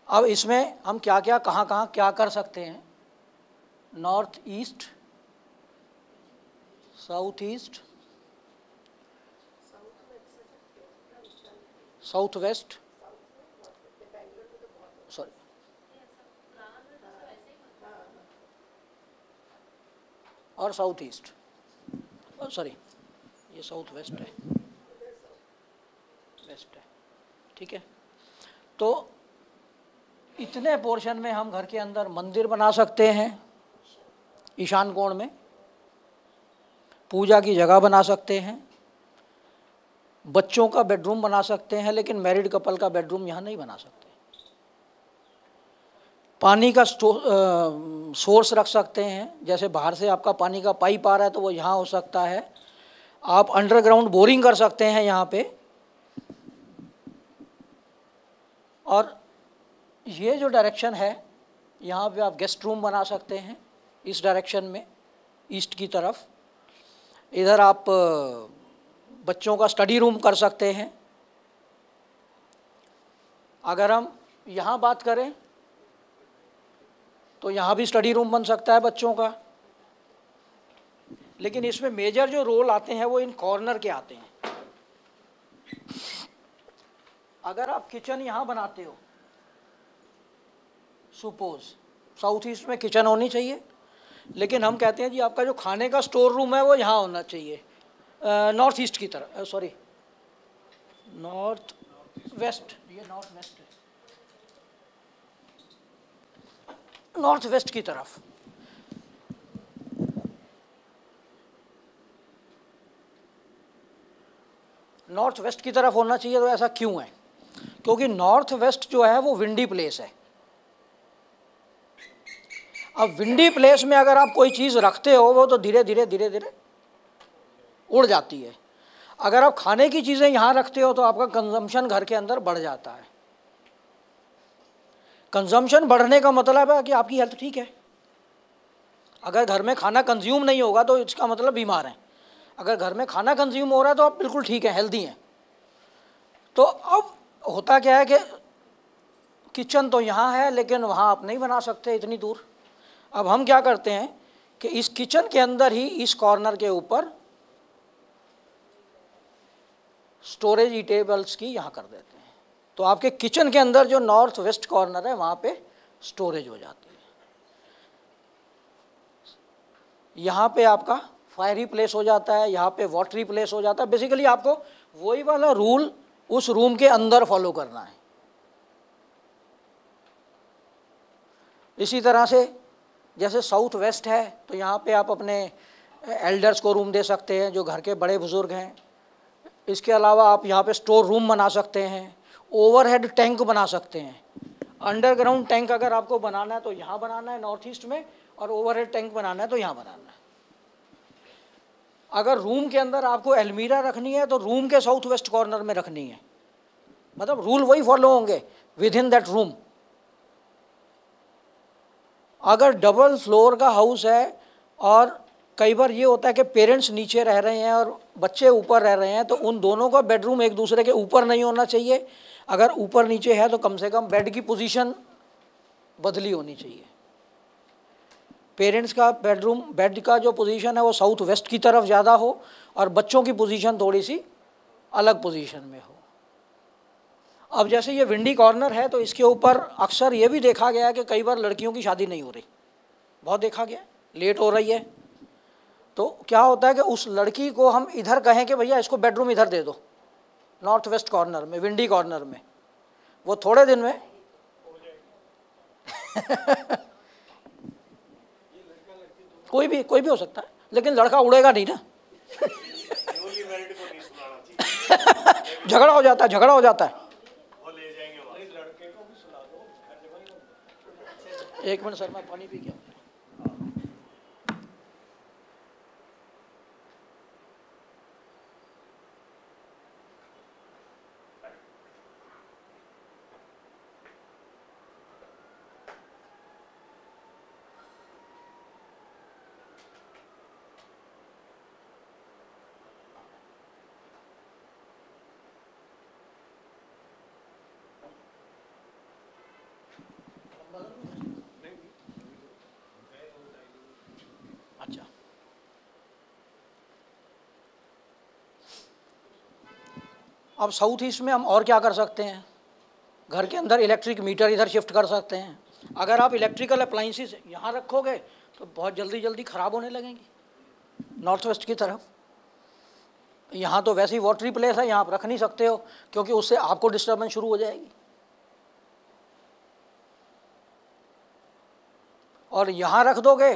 अब इसमें हम क्या क्या कहाँ कहाँ क्या कर सकते हैं, north east, south east, south west, sorry और साउथ ईस्ट, सॉरी ये साउथ वेस्ट है, वेस्ट है, ठीक है। तो इतने पोर्शन में हम घर के अंदर मंदिर बना सकते हैं, ईशान कोण में पूजा की जगह बना सकते हैं, बच्चों का बेडरूम बना सकते हैं, लेकिन मैरिड कपल का बेडरूम यहाँ नहीं बना सकते। पानी का सोर्स रख सकते हैं, जैसे बाहर से आपका पानी का पाइप आ रहा है तो वो यहाँ हो सकता है। आप अंडरग्राउंड बोरिंग कर सकते हैं यहाँ पे। और ये जो डायरेक्शन है, यहाँ पे आप गेस्ट रूम बना सकते हैं इस डायरेक्शन में, ईस्ट की तरफ। इधर आप बच्चों का स्टडी रूम कर सकते हैं। अगर हम यहाँ बात करें तो यहाँ भी स्टडी रूम बन सकता है बच्चों का, लेकिन इसमें मेजर जो रोल आते हैं वो इन कॉर्नर के आते हैं। अगर आप किचन यहाँ बनाते हो, सुपोज साउथ ईस्ट में किचन होनी चाहिए, लेकिन हम कहते हैं जी आपका जो खाने का स्टोर रूम है वो यहाँ होना चाहिए, नॉर्थ ईस्ट की तरफ, सॉरी नॉर्थ वेस्ट, ये नॉर्थ वेस्ट है, नॉर्थ वेस्ट की तरफ। नॉर्थ वेस्ट की तरफ होना चाहिए। तो ऐसा क्यों है? क्योंकि नॉर्थ वेस्ट जो है वो विंडी प्लेस है। अब विंडी प्लेस में अगर आप कोई चीज़ रखते हो वो तो धीरे धीरे धीरे धीरे उड़ जाती है। अगर आप खाने की चीज़ें यहाँ रखते हो तो आपका कंजम्पशन घर के अंदर बढ़ जाता है। कंजम्पशन बढ़ने का मतलब है कि आपकी हेल्थ ठीक है। अगर घर में खाना कंज्यूम नहीं होगा तो इसका मतलब बीमार हैं। अगर घर में खाना कंज्यूम हो रहा है तो आप बिल्कुल ठीक है, हेल्दी हैं। तो अब होता क्या है कि किचन तो यहाँ है लेकिन वहाँ आप नहीं बना सकते इतनी दूर। अब हम क्या करते हैं कि इस किचन के अंदर ही इस कॉर्नर के ऊपर स्टोरेज ईटेबल्स की यहाँ कर देते हैं। तो आपके किचन के अंदर जो नॉर्थ वेस्ट कॉर्नर है वहाँ पे स्टोरेज हो जाती है। यहाँ पे आपका फायरी प्लेस हो जाता है, यहाँ पे वाटरी प्लेस हो जाता है। बेसिकली आपको वही वाला रूल उस रूम के अंदर फॉलो करना है। इसी तरह से जैसे साउथ वेस्ट है तो यहाँ पे आप अपने एल्डर्स को रूम दे सकते हैं जो घर के बड़े बुजुर्ग हैं। इसके अलावा आप यहाँ पे स्टोर रूम बना सकते हैं, ओवरहेड टैंक बना सकते हैं। अंडरग्राउंड टैंक अगर आपको बनाना है तो यहाँ बनाना है नॉर्थ ईस्ट में, और ओवरहेड टैंक बनाना है तो यहाँ बनाना है। अगर रूम के अंदर आपको अलमीरा रखनी है तो रूम के साउथ वेस्ट कॉर्नर में रखनी है। मतलब रूल वही फॉलो होंगे विद इन दैट रूम। अगर डबल फ्लोर का हाउस है और कई बार ये होता है कि पेरेंट्स नीचे रह रहे हैं और बच्चे ऊपर रह रहे हैं, तो उन दोनों का बेडरूम एक दूसरे के ऊपर नहीं होना चाहिए। अगर ऊपर नीचे है तो कम से कम बेड की पोजीशन बदली होनी चाहिए। पेरेंट्स का बेडरूम, बेड का जो पोजीशन है वो साउथ वेस्ट की तरफ ज़्यादा हो और बच्चों की पोजीशन थोड़ी सी अलग पोजीशन में हो। अब जैसे ये विंडी कॉर्नर है तो इसके ऊपर अक्सर ये भी देखा गया है कि कई बार लड़कियों की शादी नहीं हो रही, बहुत देखा गया, लेट हो रही है। तो क्या होता है कि उस लड़की को हम इधर कहें कि भैया इसको बेडरूम इधर दे दो, नॉर्थ वेस्ट कॉर्नर में, विंडी कॉर्नर में, वो थोड़े दिन में कोई भी हो सकता है, लेकिन लड़का उड़ेगा नहीं ना। झगड़ा हो जाता है, झगड़ा हो जाता है। एक मिनट सर, मैं पानी पी गया। अच्छा, अब साउथ ईस्ट में हम और क्या कर सकते हैं? घर के अंदर इलेक्ट्रिक मीटर इधर शिफ्ट कर सकते हैं। अगर आप इलेक्ट्रिकल अप्लाइंसेस यहाँ रखोगे तो बहुत जल्दी जल्दी ख़राब होने लगेंगी नॉर्थ वेस्ट की तरफ। यहाँ तो वैसे ही वाटरी प्लेस है, यहाँ आप रख नहीं सकते हो क्योंकि उससे आपको डिस्टर्बेंस शुरू हो जाएगी। और यहाँ रख दोगे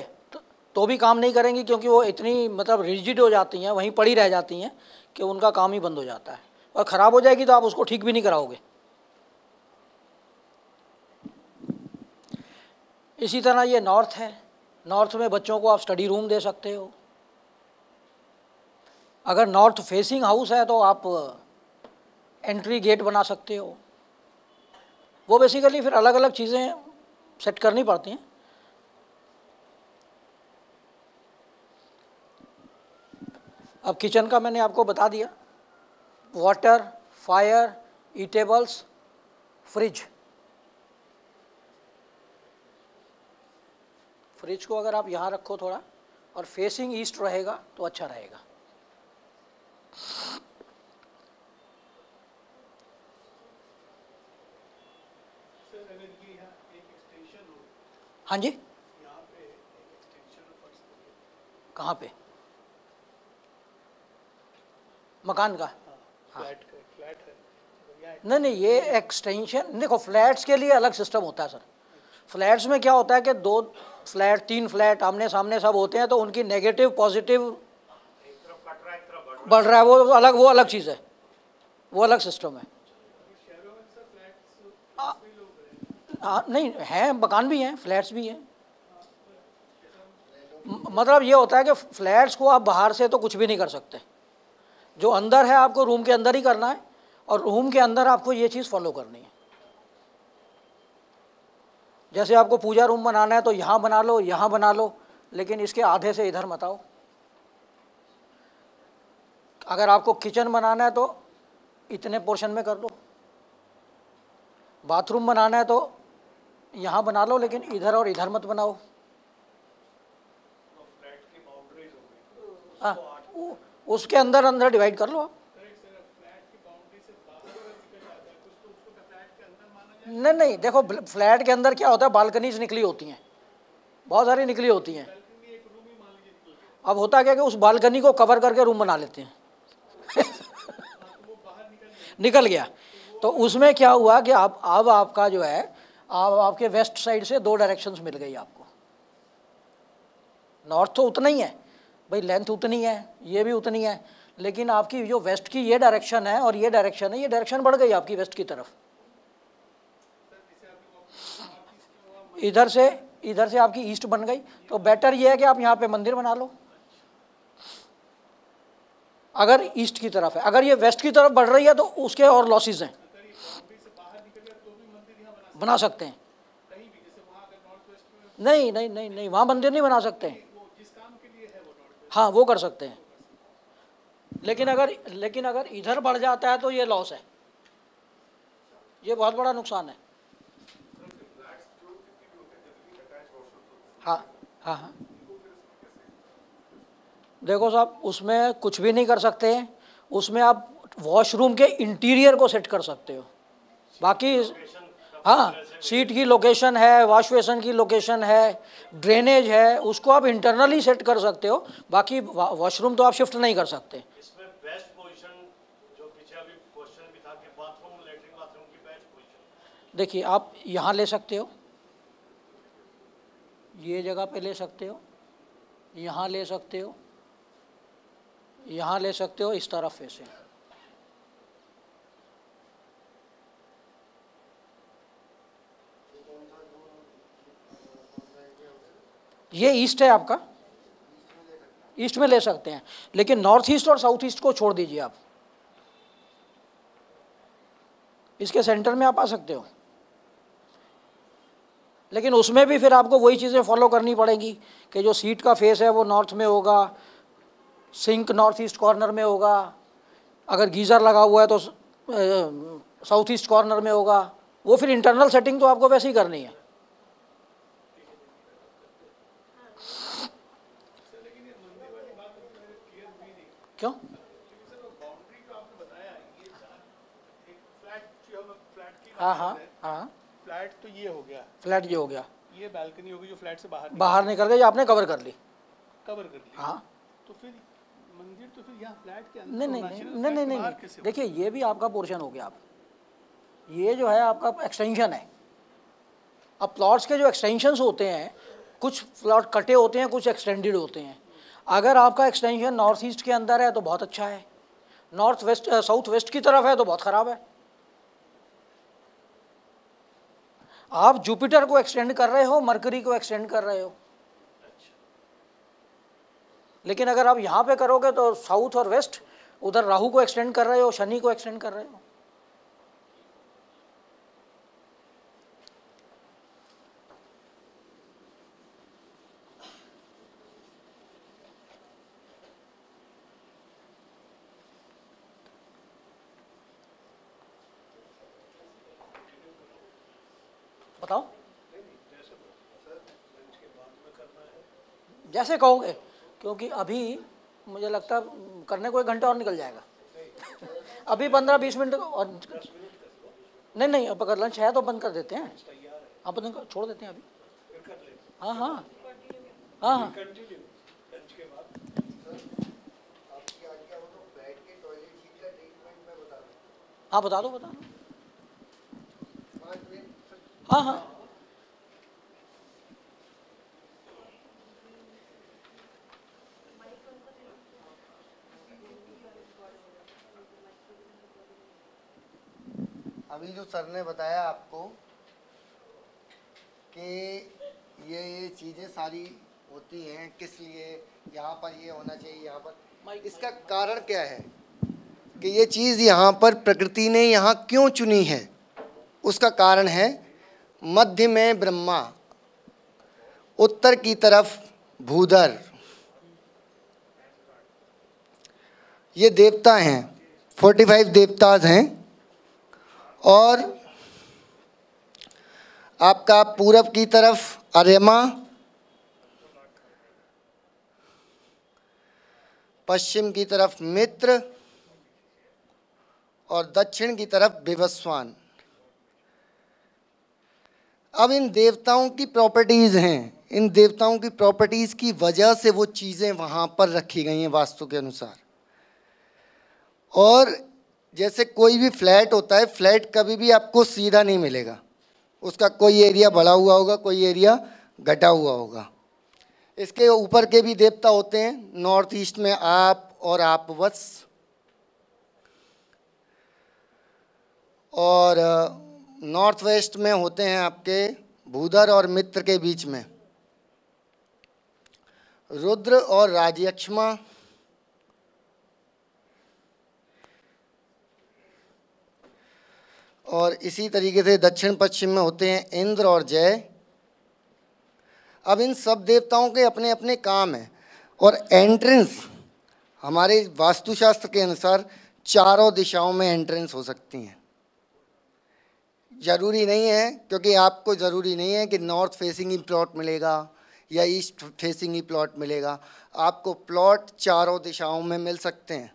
तो भी काम नहीं करेंगी क्योंकि वो इतनी मतलब रिजिड हो जाती हैं, वहीं पड़ी रह जाती हैं कि उनका काम ही बंद हो जाता है, और ख़राब हो जाएगी तो आप उसको ठीक भी नहीं कराओगे। इसी तरह ये नॉर्थ है, नॉर्थ में बच्चों को आप स्टडी रूम दे सकते हो। अगर नॉर्थ फेसिंग हाउस है तो आप एंट्री गेट बना सकते हो। वो बेसिकली फिर अलग अलग चीज़ें सेट करनी पड़ती हैं। अब किचन का मैंने आपको बता दिया, water, fire, eatables, fridge. Fridge को अगर आप यहाँ रखो थोड़ा और फेसिंग ईस्ट रहेगा तो अच्छा रहेगा। हाँ जी, कहाँ पे? मकान का? हाँ, नहीं, ये एक्सटेंशन देखो, फ्लैट्स के लिए अलग सिस्टम होता है सर। फ्लैट्स में क्या होता है कि 2 फ्लैट 3 फ्लैट आमने सामने सब होते हैं, तो उनकी नेगेटिव पॉजिटिव बढ़ रहा है, वो अलग चीज़ है, वो अलग सिस्टम है। नहीं है, मकान भी हैं, फ्लैट्स भी हैं। मतलब ये होता है कि फ्लैट्स को आप बाहर से तो कुछ भी नहीं कर सकते, जो अंदर है आपको रूम के अंदर ही करना है, और रूम के अंदर आपको ये चीज़ फॉलो करनी है। जैसे आपको पूजा रूम बनाना है तो यहाँ बना लो, यहाँ बना लो, लेकिन इसके आधे से इधर मत आओ। अगर आपको किचन बनाना है तो इतने पोर्शन में कर लो। बाथरूम बनाना है तो यहाँ बना लो, लेकिन इधर और इधर मत बनाओ। हाँ, उसके अंदर अंदर डिवाइड कर लो आप। नहीं, देखो फ्लैट के अंदर क्या होता है, बालकनीज निकली होती हैं, बहुत सारी निकली होती हैं। अब होता क्या कि उस बालकनी को कवर करके रूम बना लेते हैं। निकल गया, तो उसमें क्या हुआ कि अब आपका जो है, आपके वेस्ट साइड से 2 डायरेक्शंस मिल गई आपको। नॉर्थ तो उतना ही है भाई, लेंथ उतनी है, ये भी उतनी है, लेकिन आपकी जो वेस्ट की ये डायरेक्शन है और ये डायरेक्शन है, ये डायरेक्शन बढ़ गई आपकी वेस्ट की तरफ। इधर से आपकी ईस्ट बन गई, तो बेटर ये है कि आप यहाँ पे मंदिर बना लो, अगर ईस्ट की तरफ है। अगर ये वेस्ट की तरफ बढ़ रही है तो उसके और लॉसेस हैं, बना सकते हैं। नहीं, वहाँ मंदिर नहीं बना सकते हैं। हाँ, वो कर सकते हैं, लेकिन अगर इधर बढ़ जाता है तो ये लॉस है, ये बहुत बड़ा नुकसान है। हाँ, देखो साहब, उसमें कुछ भी नहीं कर सकते हैं। उसमें आप वॉशरूम के इंटीरियर को सेट कर सकते हो। बाकी हाँ, सीट की लोकेशन है, वॉश बेसिन की लोकेशन है, ड्रेनेज है, उसको आप इंटरनली सेट कर सकते हो। बाकी वॉशरूम तो आप शिफ्ट नहीं कर सकते। इसमें बेस्ट पोजीशन जो पीछे अभी क्वेश्चन भी था कि बाथरूम, लेटरिन बाथरूम की बेस्ट पोजीशन, देखिए आप यहाँ ले सकते हो, ये जगह पे ले सकते हो, यहाँ ले सकते हो, यहाँ ले सकते हो, इस तरफ से। ये ईस्ट है आपका, ईस्ट में ले सकते हैं, लेकिन नॉर्थ ईस्ट और साउथ ईस्ट को छोड़ दीजिए आप, इसके सेंटर में आप आ सकते हो। लेकिन उसमें भी फिर आपको वही चीज़ें फॉलो करनी पड़ेंगी कि जो सीट का फेस है वो नॉर्थ में होगा, सिंक नॉर्थ ईस्ट कॉर्नर में होगा, अगर गीज़र लगा हुआ है तो साउथ ईस्ट कॉर्नर में होगा। वो फिर इंटरनल सेटिंग तो आपको वैसे ही करनी है। क्यों? हाँ हाँ हाँ, फ्लैट तो ये हो गया, फ्लैट ये हो गया, ये बालकनी होगी जो फ्लैट से बाहर निकल गई, आपने कवर कर ली। कवर कर ली। हाँ, तो फिर मंदिर तो फिर यहाँ फ्लैट के अंदर नहीं नहीं होना नहीं चाहिए, नहीं फ्लैट नहीं के नहीं, बाहर कैसे देखिए ये भी आपका पोर्शन हो गया। आप ये जो है आपका एक्सटेंशन है। अब प्लॉट्स के जो एक्सटेंशंस होते हैं, कुछ प्लॉट कटे होते हैं, कुछ एक्सटेंडेड होते हैं। अगर आपका एक्सटेंशन नॉर्थ ईस्ट के अंदर है तो बहुत अच्छा है, नॉर्थ वेस्ट साउथ वेस्ट की तरफ है तो बहुत ख़राब है। आप जुपिटर को एक्सटेंड कर रहे हो, मरकरी को एक्सटेंड कर रहे हो, लेकिन अगर आप यहाँ पे करोगे तो साउथ और वेस्ट, उधर राहु को एक्सटेंड कर रहे हो, शनि को एक्सटेंड कर रहे हो। बताओ, जैसे कहोगे, क्योंकि अभी मुझे लगता है करने को 1 घंटा और निकल जाएगा। अभी 15-20 मिनट और नहीं नहीं, अब अगर लंच है तो बंद कर देते हैं, आप बंद छोड़ देते हैं अभी। हाँ हाँ हाँ हाँ, हाँ बता दो बता दो। हाँ हाँ, अभी जो सर ने बताया आपको कि ये चीज़ें सारी होती हैं, किस लिए यहाँ पर ये होना चाहिए, यहाँ पर, इसका कारण क्या है कि ये चीज़ यहाँ पर प्रकृति ने यहाँ क्यों चुनी है? उसका कारण है मध्य में ब्रह्मा, उत्तर की तरफ भूधर, ये देवता हैं, 45 देवताज हैं, और आपका पूरब की तरफ अर्यमा, पश्चिम की तरफ मित्र और दक्षिण की तरफ विवस्वान। अब इन देवताओं की प्रॉपर्टीज़ हैं, इन देवताओं की प्रॉपर्टीज़ की वजह से वो चीज़ें वहाँ पर रखी गई हैं वास्तु के अनुसार। और जैसे कोई भी फ्लैट होता है, फ्लैट कभी भी आपको सीधा नहीं मिलेगा, उसका कोई एरिया बढ़ा हुआ होगा, कोई एरिया घटा हुआ होगा। इसके ऊपर के भी देवता होते हैं, नॉर्थ ईस्ट में आप और आपवत्स, और नॉर्थ वेस्ट में होते हैं आपके भूधर और मित्र के बीच में रुद्र और राजयक्ष्मा, और इसी तरीके से दक्षिण पश्चिम में होते हैं इंद्र और जय। अब इन सब देवताओं के अपने अपने काम हैं, और एंट्रेंस हमारे वास्तुशास्त्र के अनुसार चारों दिशाओं में एंट्रेंस हो सकती हैं। ज़रूरी नहीं है, क्योंकि आपको ज़रूरी नहीं है कि नॉर्थ फेसिंग ही प्लॉट मिलेगा या ईस्ट फेसिंग ही प्लॉट मिलेगा। आपको प्लॉट चारों दिशाओं में मिल सकते हैं,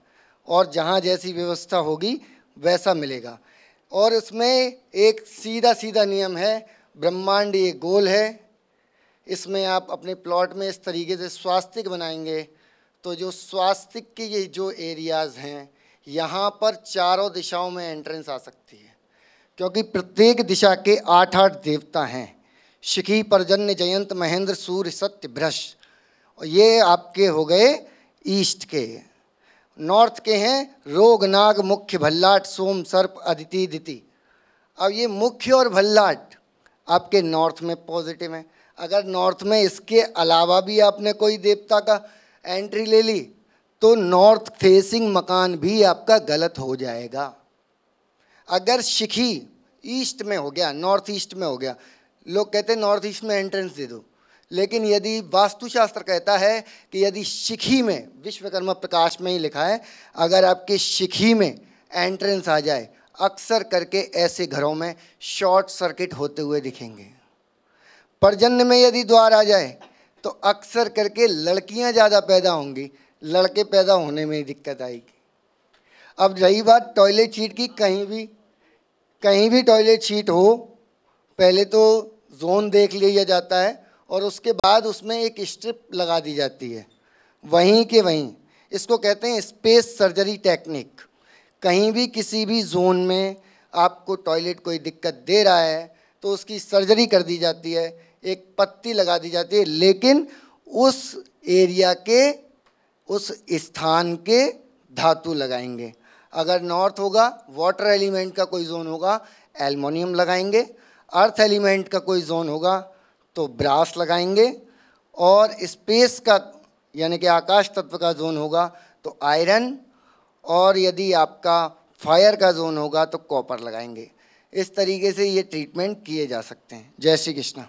और जहाँ जैसी व्यवस्था होगी वैसा मिलेगा। और उसमें एक सीधा सीधा नियम है, ब्रह्मांड ये गोल है। इसमें आप अपने प्लॉट में इस तरीके से स्वास्तिक बनाएंगे तो जो स्वास्तिक के ये जो एरियाज़ हैं यहाँ पर चारों दिशाओं में एंट्रेंस आ सकती है, क्योंकि प्रत्येक दिशा के 8-8 देवता हैं। शिखी, पर्जन्य, जयंत, महेंद्र, सूर्य, सत्य, बृहस्पति, और ये आपके हो गए ईस्ट के। नॉर्थ के हैं रोग, नाग, मुख्य, भल्लाट, सोम, सर्प, अदिति, दिति। अब ये मुख्य और भल्लाट आपके नॉर्थ में पॉजिटिव हैं। अगर नॉर्थ में इसके अलावा भी आपने कोई देवता का एंट्री ले ली तो नॉर्थ फेसिंग मकान भी आपका गलत हो जाएगा। अगर शिखी ईस्ट में हो गया, नॉर्थ ईस्ट में हो गया, लोग कहते हैं नॉर्थ ईस्ट में एंट्रेंस दे दो, लेकिन यदि वास्तुशास्त्र कहता है कि यदि शिखी में, विश्वकर्मा प्रकाश में ही लिखा है, अगर आपके शिखी में एंट्रेंस आ जाए, अक्सर करके ऐसे घरों में शॉर्ट सर्किट होते हुए दिखेंगे। पर्जन्य में यदि द्वार आ जाए तो अक्सर करके लड़कियां ज़्यादा पैदा होंगी, लड़के पैदा होने में दिक्कत आएगी। अब रही बात टॉयलेट सीट की, कहीं भी टॉयलेट सीट हो, पहले तो जोन देख लिया जाता है और उसके बाद उसमें एक स्ट्रिप लगा दी जाती है, वहीं के वहीं। इसको कहते हैं स्पेस सर्जरी टेक्निक। कहीं भी किसी भी जोन में आपको टॉयलेट कोई दिक्कत दे रहा है तो उसकी सर्जरी कर दी जाती है, एक पत्ती लगा दी जाती है, लेकिन उस एरिया के, उस स्थान के धातु लगाएंगे। अगर नॉर्थ होगा, वाटर एलिमेंट का कोई जोन होगा, एल्युमिनियम लगाएंगे। अर्थ एलिमेंट का कोई जोन होगा तो ब्रास लगाएंगे। और स्पेस का यानी कि आकाश तत्व का जोन होगा तो आयरन, और यदि आपका फायर का जोन होगा तो कॉपर लगाएंगे। इस तरीके से ये ट्रीटमेंट किए जा सकते हैं। जय श्री कृष्णा।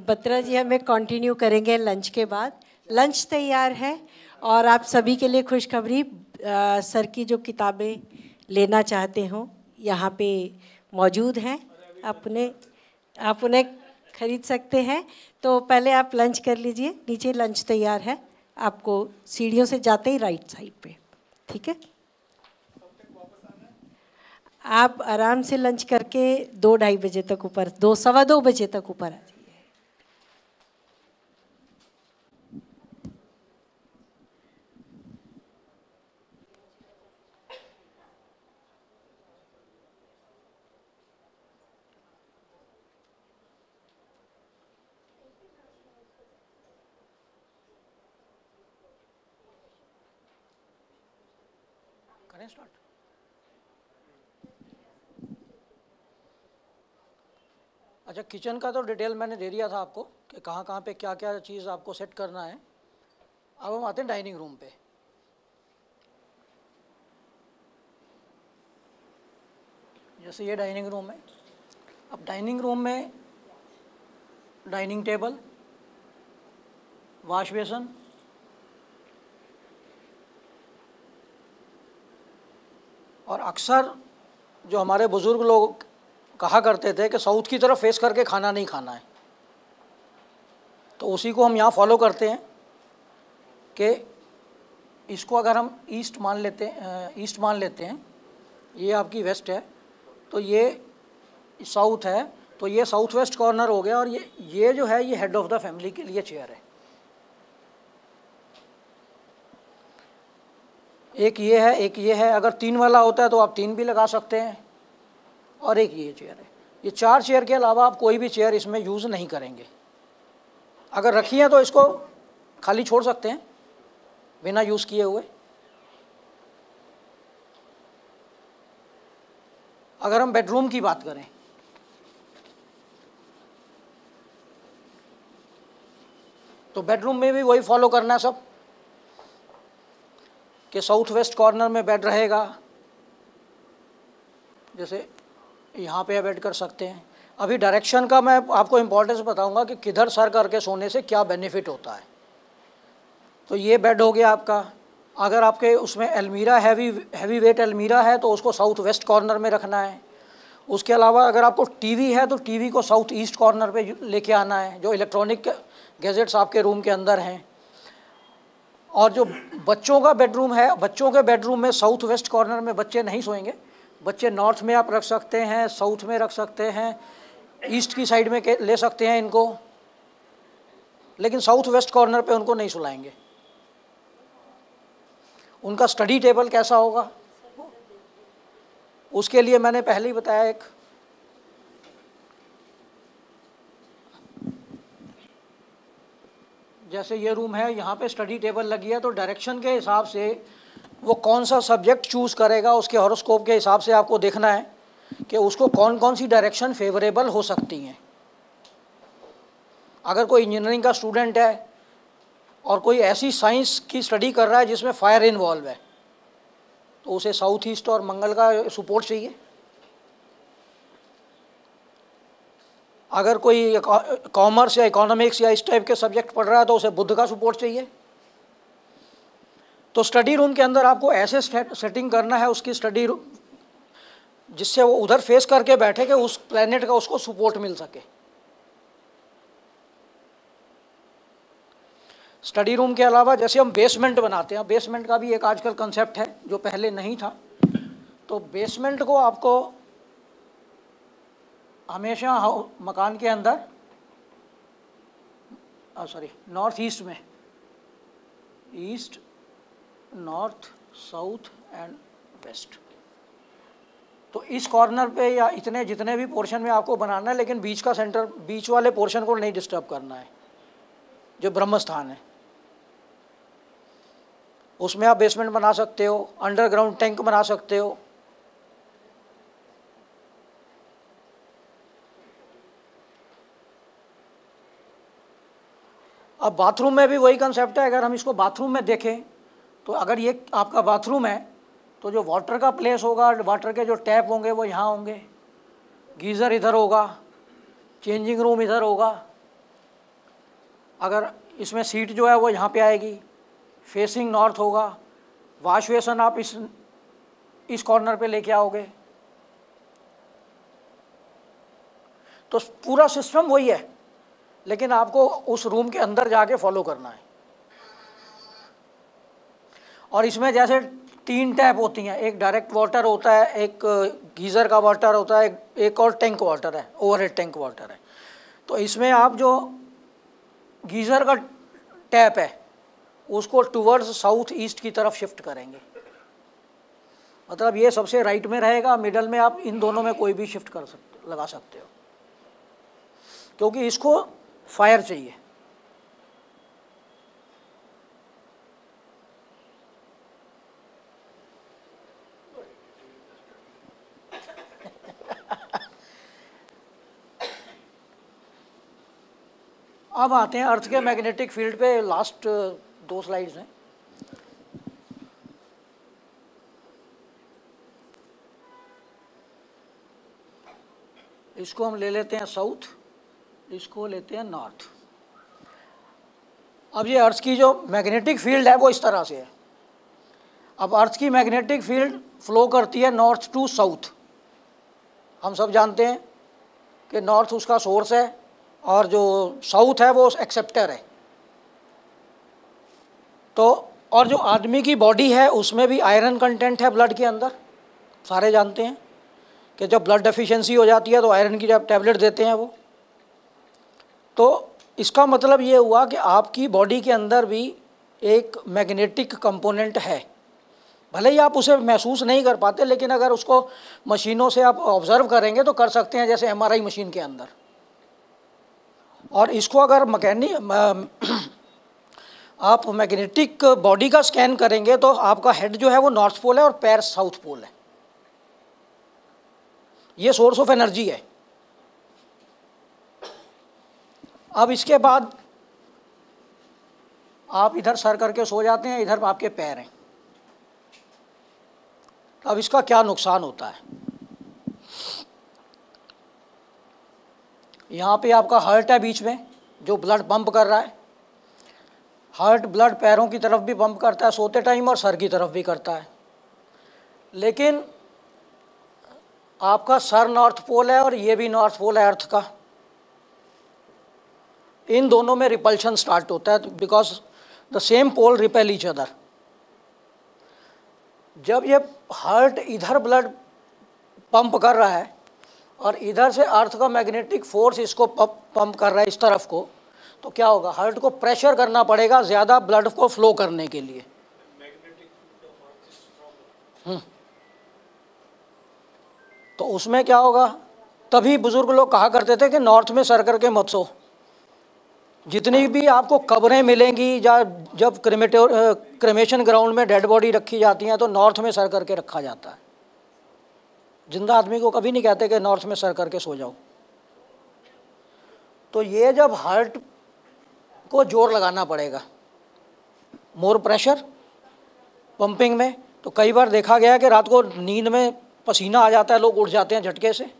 बत्रा जी हमें कंटिन्यू करेंगे लंच के बाद। लंच तैयार है और आप सभी के लिए खुशखबरी, सर की जो किताबें लेना चाहते हो यहाँ पे मौजूद हैं, आप उन्हें खरीद सकते हैं। तो पहले आप लंच कर लीजिए, नीचे लंच तैयार है, आपको सीढ़ियों से जाते ही राइट साइड पे, ठीक है। आप आराम से लंच करके 2-2:30 बजे तक ऊपर, 2-2:15 बजे तक ऊपर आ जाइए। करें स्टार्ट। अच्छा, किचन का तो डिटेल मैंने दे दिया था आपको कि कहाँ कहाँ पे क्या क्या चीज़ आपको सेट करना है। अब हम आते हैं डाइनिंग रूम पे। जैसे ये डाइनिंग रूम है, अब डाइनिंग रूम में डाइनिंग टेबल, वॉश बेसन, और अक्सर जो हमारे बुज़ुर्ग लोग कहा करते थे कि साउथ की तरफ फेस करके खाना नहीं खाना है, तो उसी को हम यहाँ फॉलो करते हैं कि इसको अगर हम ईस्ट मान लेते हैं, ये आपकी वेस्ट है तो ये साउथ है, तो ये साउथ वेस्ट कॉर्नर हो गया। और ये जो है ये हेड ऑफ द फैमिली के लिए चेयर है। एक ये है, एक ये है। अगर 3 वाला होता है तो आप 3 भी लगा सकते हैं। और एक ये चेयर है। ये 4 चेयर के अलावा आप कोई भी चेयर इसमें यूज़ नहीं करेंगे। अगर रखी है तो इसको खाली छोड़ सकते हैं बिना यूज़ किए हुए। अगर हम बेडरूम की बात करें तो बेडरूम में भी वही फॉलो करना है सब कि साउथ वेस्ट कॉर्नर में बेड रहेगा। जैसे यहाँ पे बेड कर सकते हैं। अभी डायरेक्शन का मैं आपको इम्पोर्टेंस बताऊंगा कि किधर सर करके सोने से क्या बेनिफिट होता है। तो ये बेड हो गया आपका। अगर आपके उसमें अलमीरा हैवी वेट अलमीरा है तो उसको साउथ वेस्ट कॉर्नर में रखना है। उसके अलावा अगर आपको टीवी है तो टीवी को साउथ ईस्ट कॉर्नर पे लेके आना है, जो इलेक्ट्रॉनिक गैजेट्स आपके रूम के अंदर हैं। और जो बच्चों का बेडरूम है, बच्चों के बेडरूम में साउथ वेस्ट कॉर्नर में बच्चे नहीं सोएंगे। बच्चे नॉर्थ में आप रख सकते हैं, साउथ में रख सकते हैं, ईस्ट की साइड में ले सकते हैं इनको, लेकिन साउथ वेस्ट कॉर्नर पे उनको नहीं सुलाएंगे। उनका स्टडी टेबल कैसा होगा, उसके लिए मैंने पहले ही बताया, एक जैसे ये रूम है, यहाँ पे स्टडी टेबल लगी है, तो डायरेक्शन के हिसाब से वो कौन सा सब्जेक्ट चूज़ करेगा, उसके हॉरोस्कोप के हिसाब से आपको देखना है कि उसको कौन कौन सी डायरेक्शन फेवरेबल हो सकती हैं। अगर कोई इंजीनियरिंग का स्टूडेंट है और कोई ऐसी साइंस की स्टडी कर रहा है जिसमें फायर इन्वॉल्व है, तो उसे साउथ ईस्ट और मंगल का सपोर्ट चाहिए। अगर कोई कॉमर्स या इकोनॉमिक्स या इस टाइप के सब्जेक्ट पढ़ रहा है तो उसे बुध का सपोर्ट चाहिए। तो स्टडी रूम के अंदर आपको ऐसे सेटिंग करना है उसकी स्टडी रूम, जिससे वो उधर फेस करके बैठे कि उस प्लेनेट का उसको सपोर्ट मिल सके। स्टडी रूम के अलावा जैसे हम बेसमेंट बनाते हैं, बेसमेंट का भी एक आजकल कंसेप्ट है जो पहले नहीं था। तो बेसमेंट को आपको हमेशा मकान के अंदर नॉर्थ ईस्ट में, east, north, south and west, तो इस कॉर्नर पे या इतने जितने भी पोर्शन में आपको बनाना है, लेकिन बीच का सेंटर, बीच वाले पोर्शन को नहीं डिस्टर्ब करना है, जो ब्रह्म स्थान है उसमें आप बेसमेंट बना सकते हो, अंडरग्राउंड टैंक बना सकते हो। अब बाथरूम में भी वही कंसेप्ट है। अगर हम इसको बाथरूम में देखें तो अगर ये आपका बाथरूम है तो जो वाटर का प्लेस होगा, वाटर के जो टैप होंगे वो यहाँ होंगे, गीज़र इधर होगा, चेंजिंग रूम इधर होगा। अगर इसमें सीट जो है वो यहाँ पे आएगी, फेसिंग नॉर्थ होगा, वॉश बेसन आप इस कॉर्नर पे लेके आओगे। तो पूरा सिस्टम वही है, लेकिन आपको उस रूम के अंदर जाके फॉलो करना है। और इसमें जैसे 3 टैप होती हैं, एक डायरेक्ट वाटर होता है, एक गीज़र का वाटर होता है, एक और टैंक वाटर है, ओवरहेड टैंक वाटर है। तो इसमें आप जो गीज़र का टैप है उसको टूवर्ड्स साउथ ईस्ट की तरफ शिफ्ट करेंगे, मतलब ये सबसे राइट में रहेगा। मिडल में आप इन दोनों में कोई भी शिफ्ट लगा सकते हो, क्योंकि इसको फायर चाहिए। अब आते हैं अर्थ के मैग्नेटिक फील्ड पे। लास्ट 2 स्लाइड्स हैं। इसको हम ले लेते हैं साउथ, इसको लेते हैं नॉर्थ। अब ये अर्थ की जो मैग्नेटिक फील्ड है वो इस तरह से है। अब अर्थ की मैग्नेटिक फील्ड फ्लो करती है नॉर्थ टू साउथ। हम सब जानते हैं कि नॉर्थ उसका सोर्स है और जो साउथ है वो एक्सेप्टर है। तो और जो आदमी की बॉडी है उसमें भी आयरन कंटेंट है ब्लड के अंदर। सारे जानते हैं कि जब ब्लड डेफिशिएंसी हो जाती है तो आयरन की जब टैबलेट देते हैं वो। तो इसका मतलब ये हुआ कि आपकी बॉडी के अंदर भी एक मैग्नेटिक कंपोनेंट है। भले ही आप उसे महसूस नहीं कर पाते, लेकिन अगर उसको मशीनों से आप ऑब्जर्व करेंगे तो कर सकते हैं, जैसे MRI मशीन के अंदर। और इसको अगर आप मैग्नेटिक बॉडी का स्कैन करेंगे तो आपका हेड जो है वो नॉर्थ पोल है और पैर साउथ पोल है। ये सोर्स ऑफ एनर्जी है। अब इसके बाद आप इधर सर करके सो जाते हैं, इधर आपके पैर हैं। अब इसका क्या नुकसान होता है? यहाँ पे आपका हार्ट है बीच में जो ब्लड पंप कर रहा है। हार्ट ब्लड पैरों की तरफ भी पंप करता है सोते टाइम और सर की तरफ भी करता है। लेकिन आपका सर नॉर्थ पोल है और ये भी नॉर्थ पोल है अर्थ का। इन दोनों में रिपल्शन स्टार्ट होता है because the same pole repel each other. जब ये हार्ट इधर ब्लड पंप कर रहा है और इधर से अर्थ का मैग्नेटिक फोर्स इसको पंप कर रहा है इस तरफ को, तो क्या होगा, हार्ट को प्रेशर करना पड़ेगा ज़्यादा ब्लड को फ्लो करने के लिए। तो उसमें क्या होगा, तभी बुजुर्ग लोग कहा करते थे कि नॉर्थ में सर करके मत सो। जितनी भी आपको कब्रें मिलेंगी या जब क्रेमेशन ग्राउंड में डेड बॉडी रखी जाती हैं तो नॉर्थ में सर करके रखा जाता है। जिंदा आदमी को कभी नहीं कहते कि नॉर्थ में सर करके सो जाओ। तो ये जब हार्ट को जोर लगाना पड़ेगा, मोर प्रेशर पंपिंग में, तो कई बार देखा गया कि रात को नींद में पसीना आ जाता है, लोग उठ जाते हैं झटके से,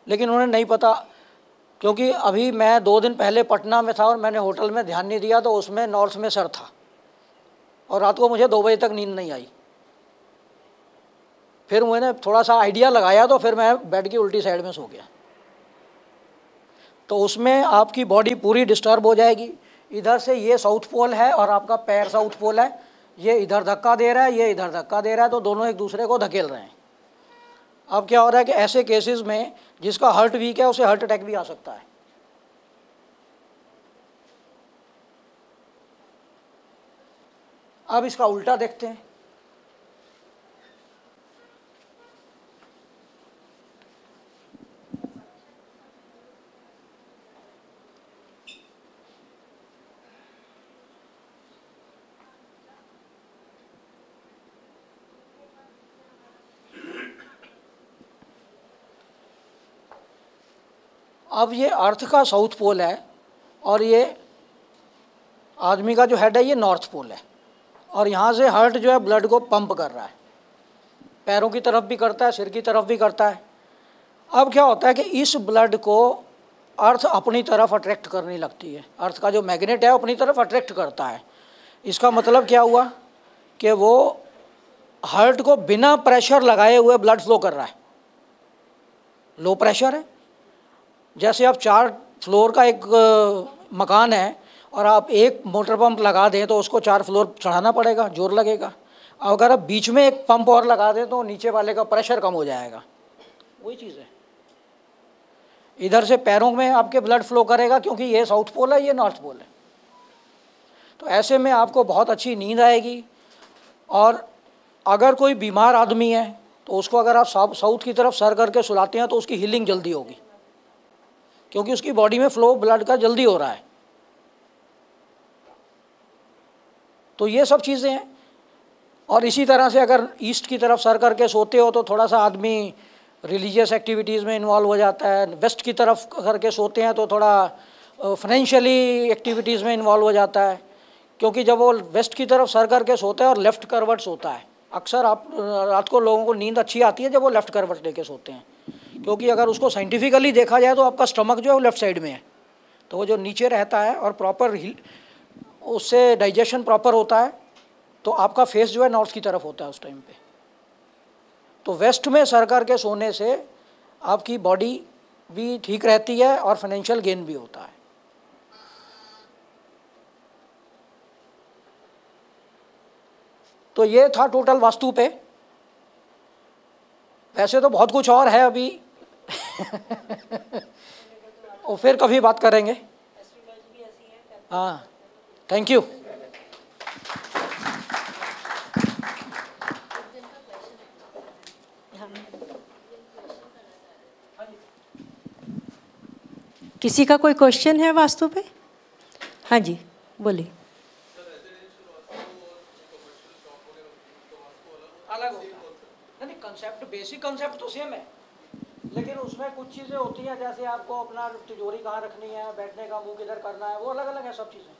लेकिन उन्हें नहीं पता। क्योंकि अभी मैं 2 दिन पहले पटना में था और मैंने होटल में ध्यान नहीं दिया, तो उसमें नॉर्थ में सर था और रात को मुझे 2 बजे तक नींद नहीं आई। फिर मैंने थोड़ा सा आइडिया लगाया तो फिर मैं बेड की उल्टी साइड में सो गया। तो उसमें आपकी बॉडी पूरी डिस्टर्ब हो जाएगी। इधर से ये साउथ पोल है और आपका पैर साउथ पोल है, ये इधर धक्का दे रहा है, ये इधर धक्का दे रहा है, तो दोनों एक दूसरे को धकेल रहे हैं। अब क्या हो रहा है कि ऐसे केसेस में जिसका हार्ट वीक है उसे हार्ट अटैक भी आ सकता है। अब इसका उल्टा देखते हैं। अब ये अर्थ का साउथ पोल है और ये आदमी का जो हेड है ये नॉर्थ पोल है, और यहाँ से हार्ट जो है ब्लड को पंप कर रहा है, पैरों की तरफ भी करता है, सिर की तरफ भी करता है। अब क्या होता है कि इस ब्लड को अर्थ अपनी तरफ अट्रैक्ट करने लगती है, अर्थ का जो मैग्नेट है अपनी तरफ अट्रैक्ट करता है। इसका मतलब क्या हुआ कि वो हार्ट को बिना प्रेशर लगाए हुए ब्लड फ्लो कर रहा है। लो प्रेशर है, जैसे आप 4 फ्लोर का एक मकान है और आप एक मोटर पंप लगा दें तो उसको 4 फ्लोर चढ़ाना पड़ेगा, जोर लगेगा। अगर आप बीच में एक पंप और लगा दें तो नीचे वाले का प्रेशर कम हो जाएगा। वही चीज़ है, इधर से पैरों में आपके ब्लड फ्लो करेगा क्योंकि ये साउथ पोल है, ये नॉर्थ पोल है। तो ऐसे में आपको बहुत अच्छी नींद आएगी। और अगर कोई बीमार आदमी है तो उसको अगर आप साउथ की तरफ सर करके सुलाते हैं तो उसकी हीलिंग जल्दी होगी, क्योंकि उसकी बॉडी में फ्लो ब्लड का जल्दी हो रहा है। तो ये सब चीज़ें हैं। और इसी तरह से अगर ईस्ट की तरफ सर करके सोते हो तो थोड़ा सा आदमी रिलीजियस एक्टिविटीज़ में इन्वॉल्व हो जाता है। वेस्ट की तरफ करके सोते हैं तो थोड़ा फाइनेंशियली एक्टिविटीज़ में इन्वॉल्व हो जाता है, क्योंकि जब वो वेस्ट की तरफ सर करके सोता है और लेफ़्ट करवट सोता है, अक्सर आप रात को लोगों को नींद अच्छी आती है जब वो लेफ़्ट करवट लेके सोते हैं। क्योंकि अगर उसको साइंटिफिकली देखा जाए तो आपका स्टमक जो है वो लेफ़्ट साइड में है, तो वो जो नीचे रहता है और प्रॉपर उससे डाइजेशन प्रॉपर होता है, तो आपका फेस जो है नॉर्थ की तरफ होता है उस टाइम पे। तो वेस्ट में सर करके सोने से आपकी बॉडी भी ठीक रहती है और फाइनेंशियल गेन भी होता है। तो ये था टोटल वास्तु पे। वैसे तो बहुत कुछ और है अभी और फिर कभी बात करेंगे। हाँ, थैंक यू। किसी का कोई क्वेश्चन है वास्तु पे? हाँ जी, बोलिए। अलग होता है, नहीं कंसेप्ट, बेसिक कंसेप्ट तो सेम है, लेकिन उसमें कुछ चीज़ें होती हैं, जैसे आपको अपना तिजोरी कहाँ रखनी है, बैठने का मुंह किधर करना है, वो अलग अलग है सब चीज़ें।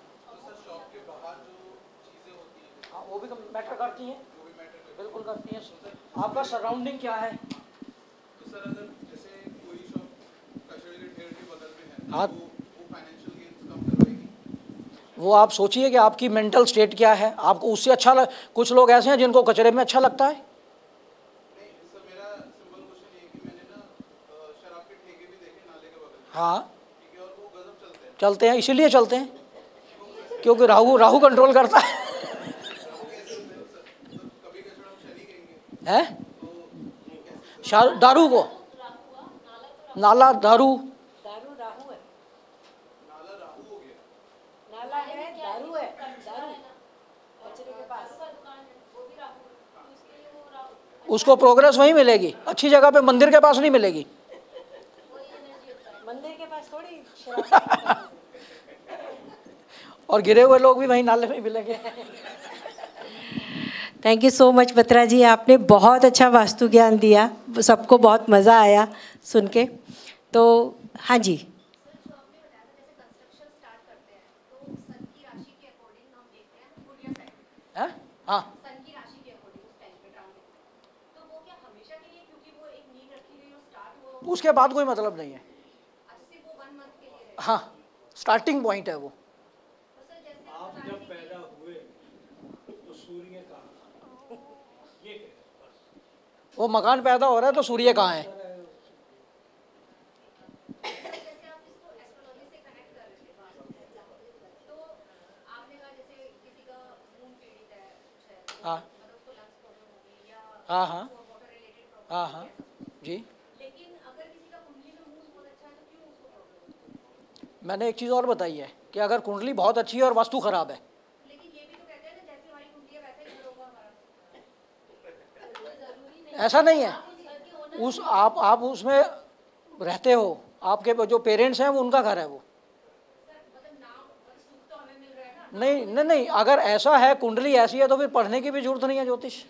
हाँ, वो भी मैटर करती हैं, बिल्कुल करती हैं। आपका सराउंडिंग क्या है? हाँ, वो आप सोचिए कि आपकी मेंटल स्टेट क्या है, आपको उससे अच्छा कुछ लोग ऐसे हैं जिनको कचरे में अच्छा लगता है। हाँ, चलते हैं, इसीलिए चलते हैं। क्योंकि राहु राहु कंट्रोल करता है। दारू को, नाला दारू, दारू राहु है, नाला है, दारू है, दारू कचरे के पास। उसको प्रोग्रेस वहीं मिलेगी, अच्छी जगह पे, मंदिर के पास नहीं मिलेगी। मंदिर के पास थोड़ी शराब और गिरे हुए लोग भी वहीं नाले में मिलेंगे। Thank you so much Batra ji, आपने बहुत अच्छा वास्तु ज्ञान दिया, सबको बहुत मज़ा आया सुन के। तो हाँ जी, हाँ, उसके बाद कोई मतलब नहीं है। हाँ, स्टार्टिंग पॉइंट है वो। आप जब पैदा हुए तो सूर्य कहाँ, ये बस। वो मकान पैदा हो रहा है तो सूर्य कहाँ है? हाँ हाँ हाँ हाँ हाँ जी। मैंने एक चीज़ और बताई है कि अगर कुंडली बहुत अच्छी है और वास्तु खराब है, लेकिन ये भी तो कहते हैं ना जैसी हमारी कुंडली है वैसे ही घर होगा हमारा। ऐसा नहीं है। उस आप उसमें रहते हो, आपके जो पेरेंट्स हैं वो उनका घर है वो। नहीं नहीं नहीं, अगर ऐसा है कुंडली ऐसी है तो फिर पढ़ने की भी जरूरत नहीं है ज्योतिष।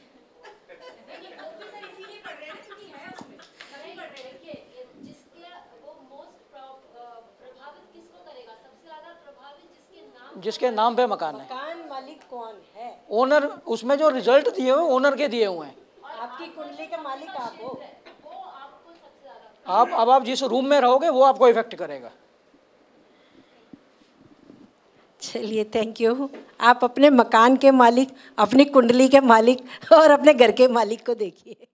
जिसके नाम पे मकान है। मकान मालिक कौन है? ओनर, उसमें जो रिजल्ट दिए हुए ओनर के दिए हुए हैं। आपकी कुंडली के मालिक आप हो। अब आप जिस रूम में रहोगे वो आपको इफेक्ट करेगा। चलिए, थैंक यू। आप अपने मकान के मालिक, अपनी कुंडली के मालिक और अपने घर के मालिक को देखिए।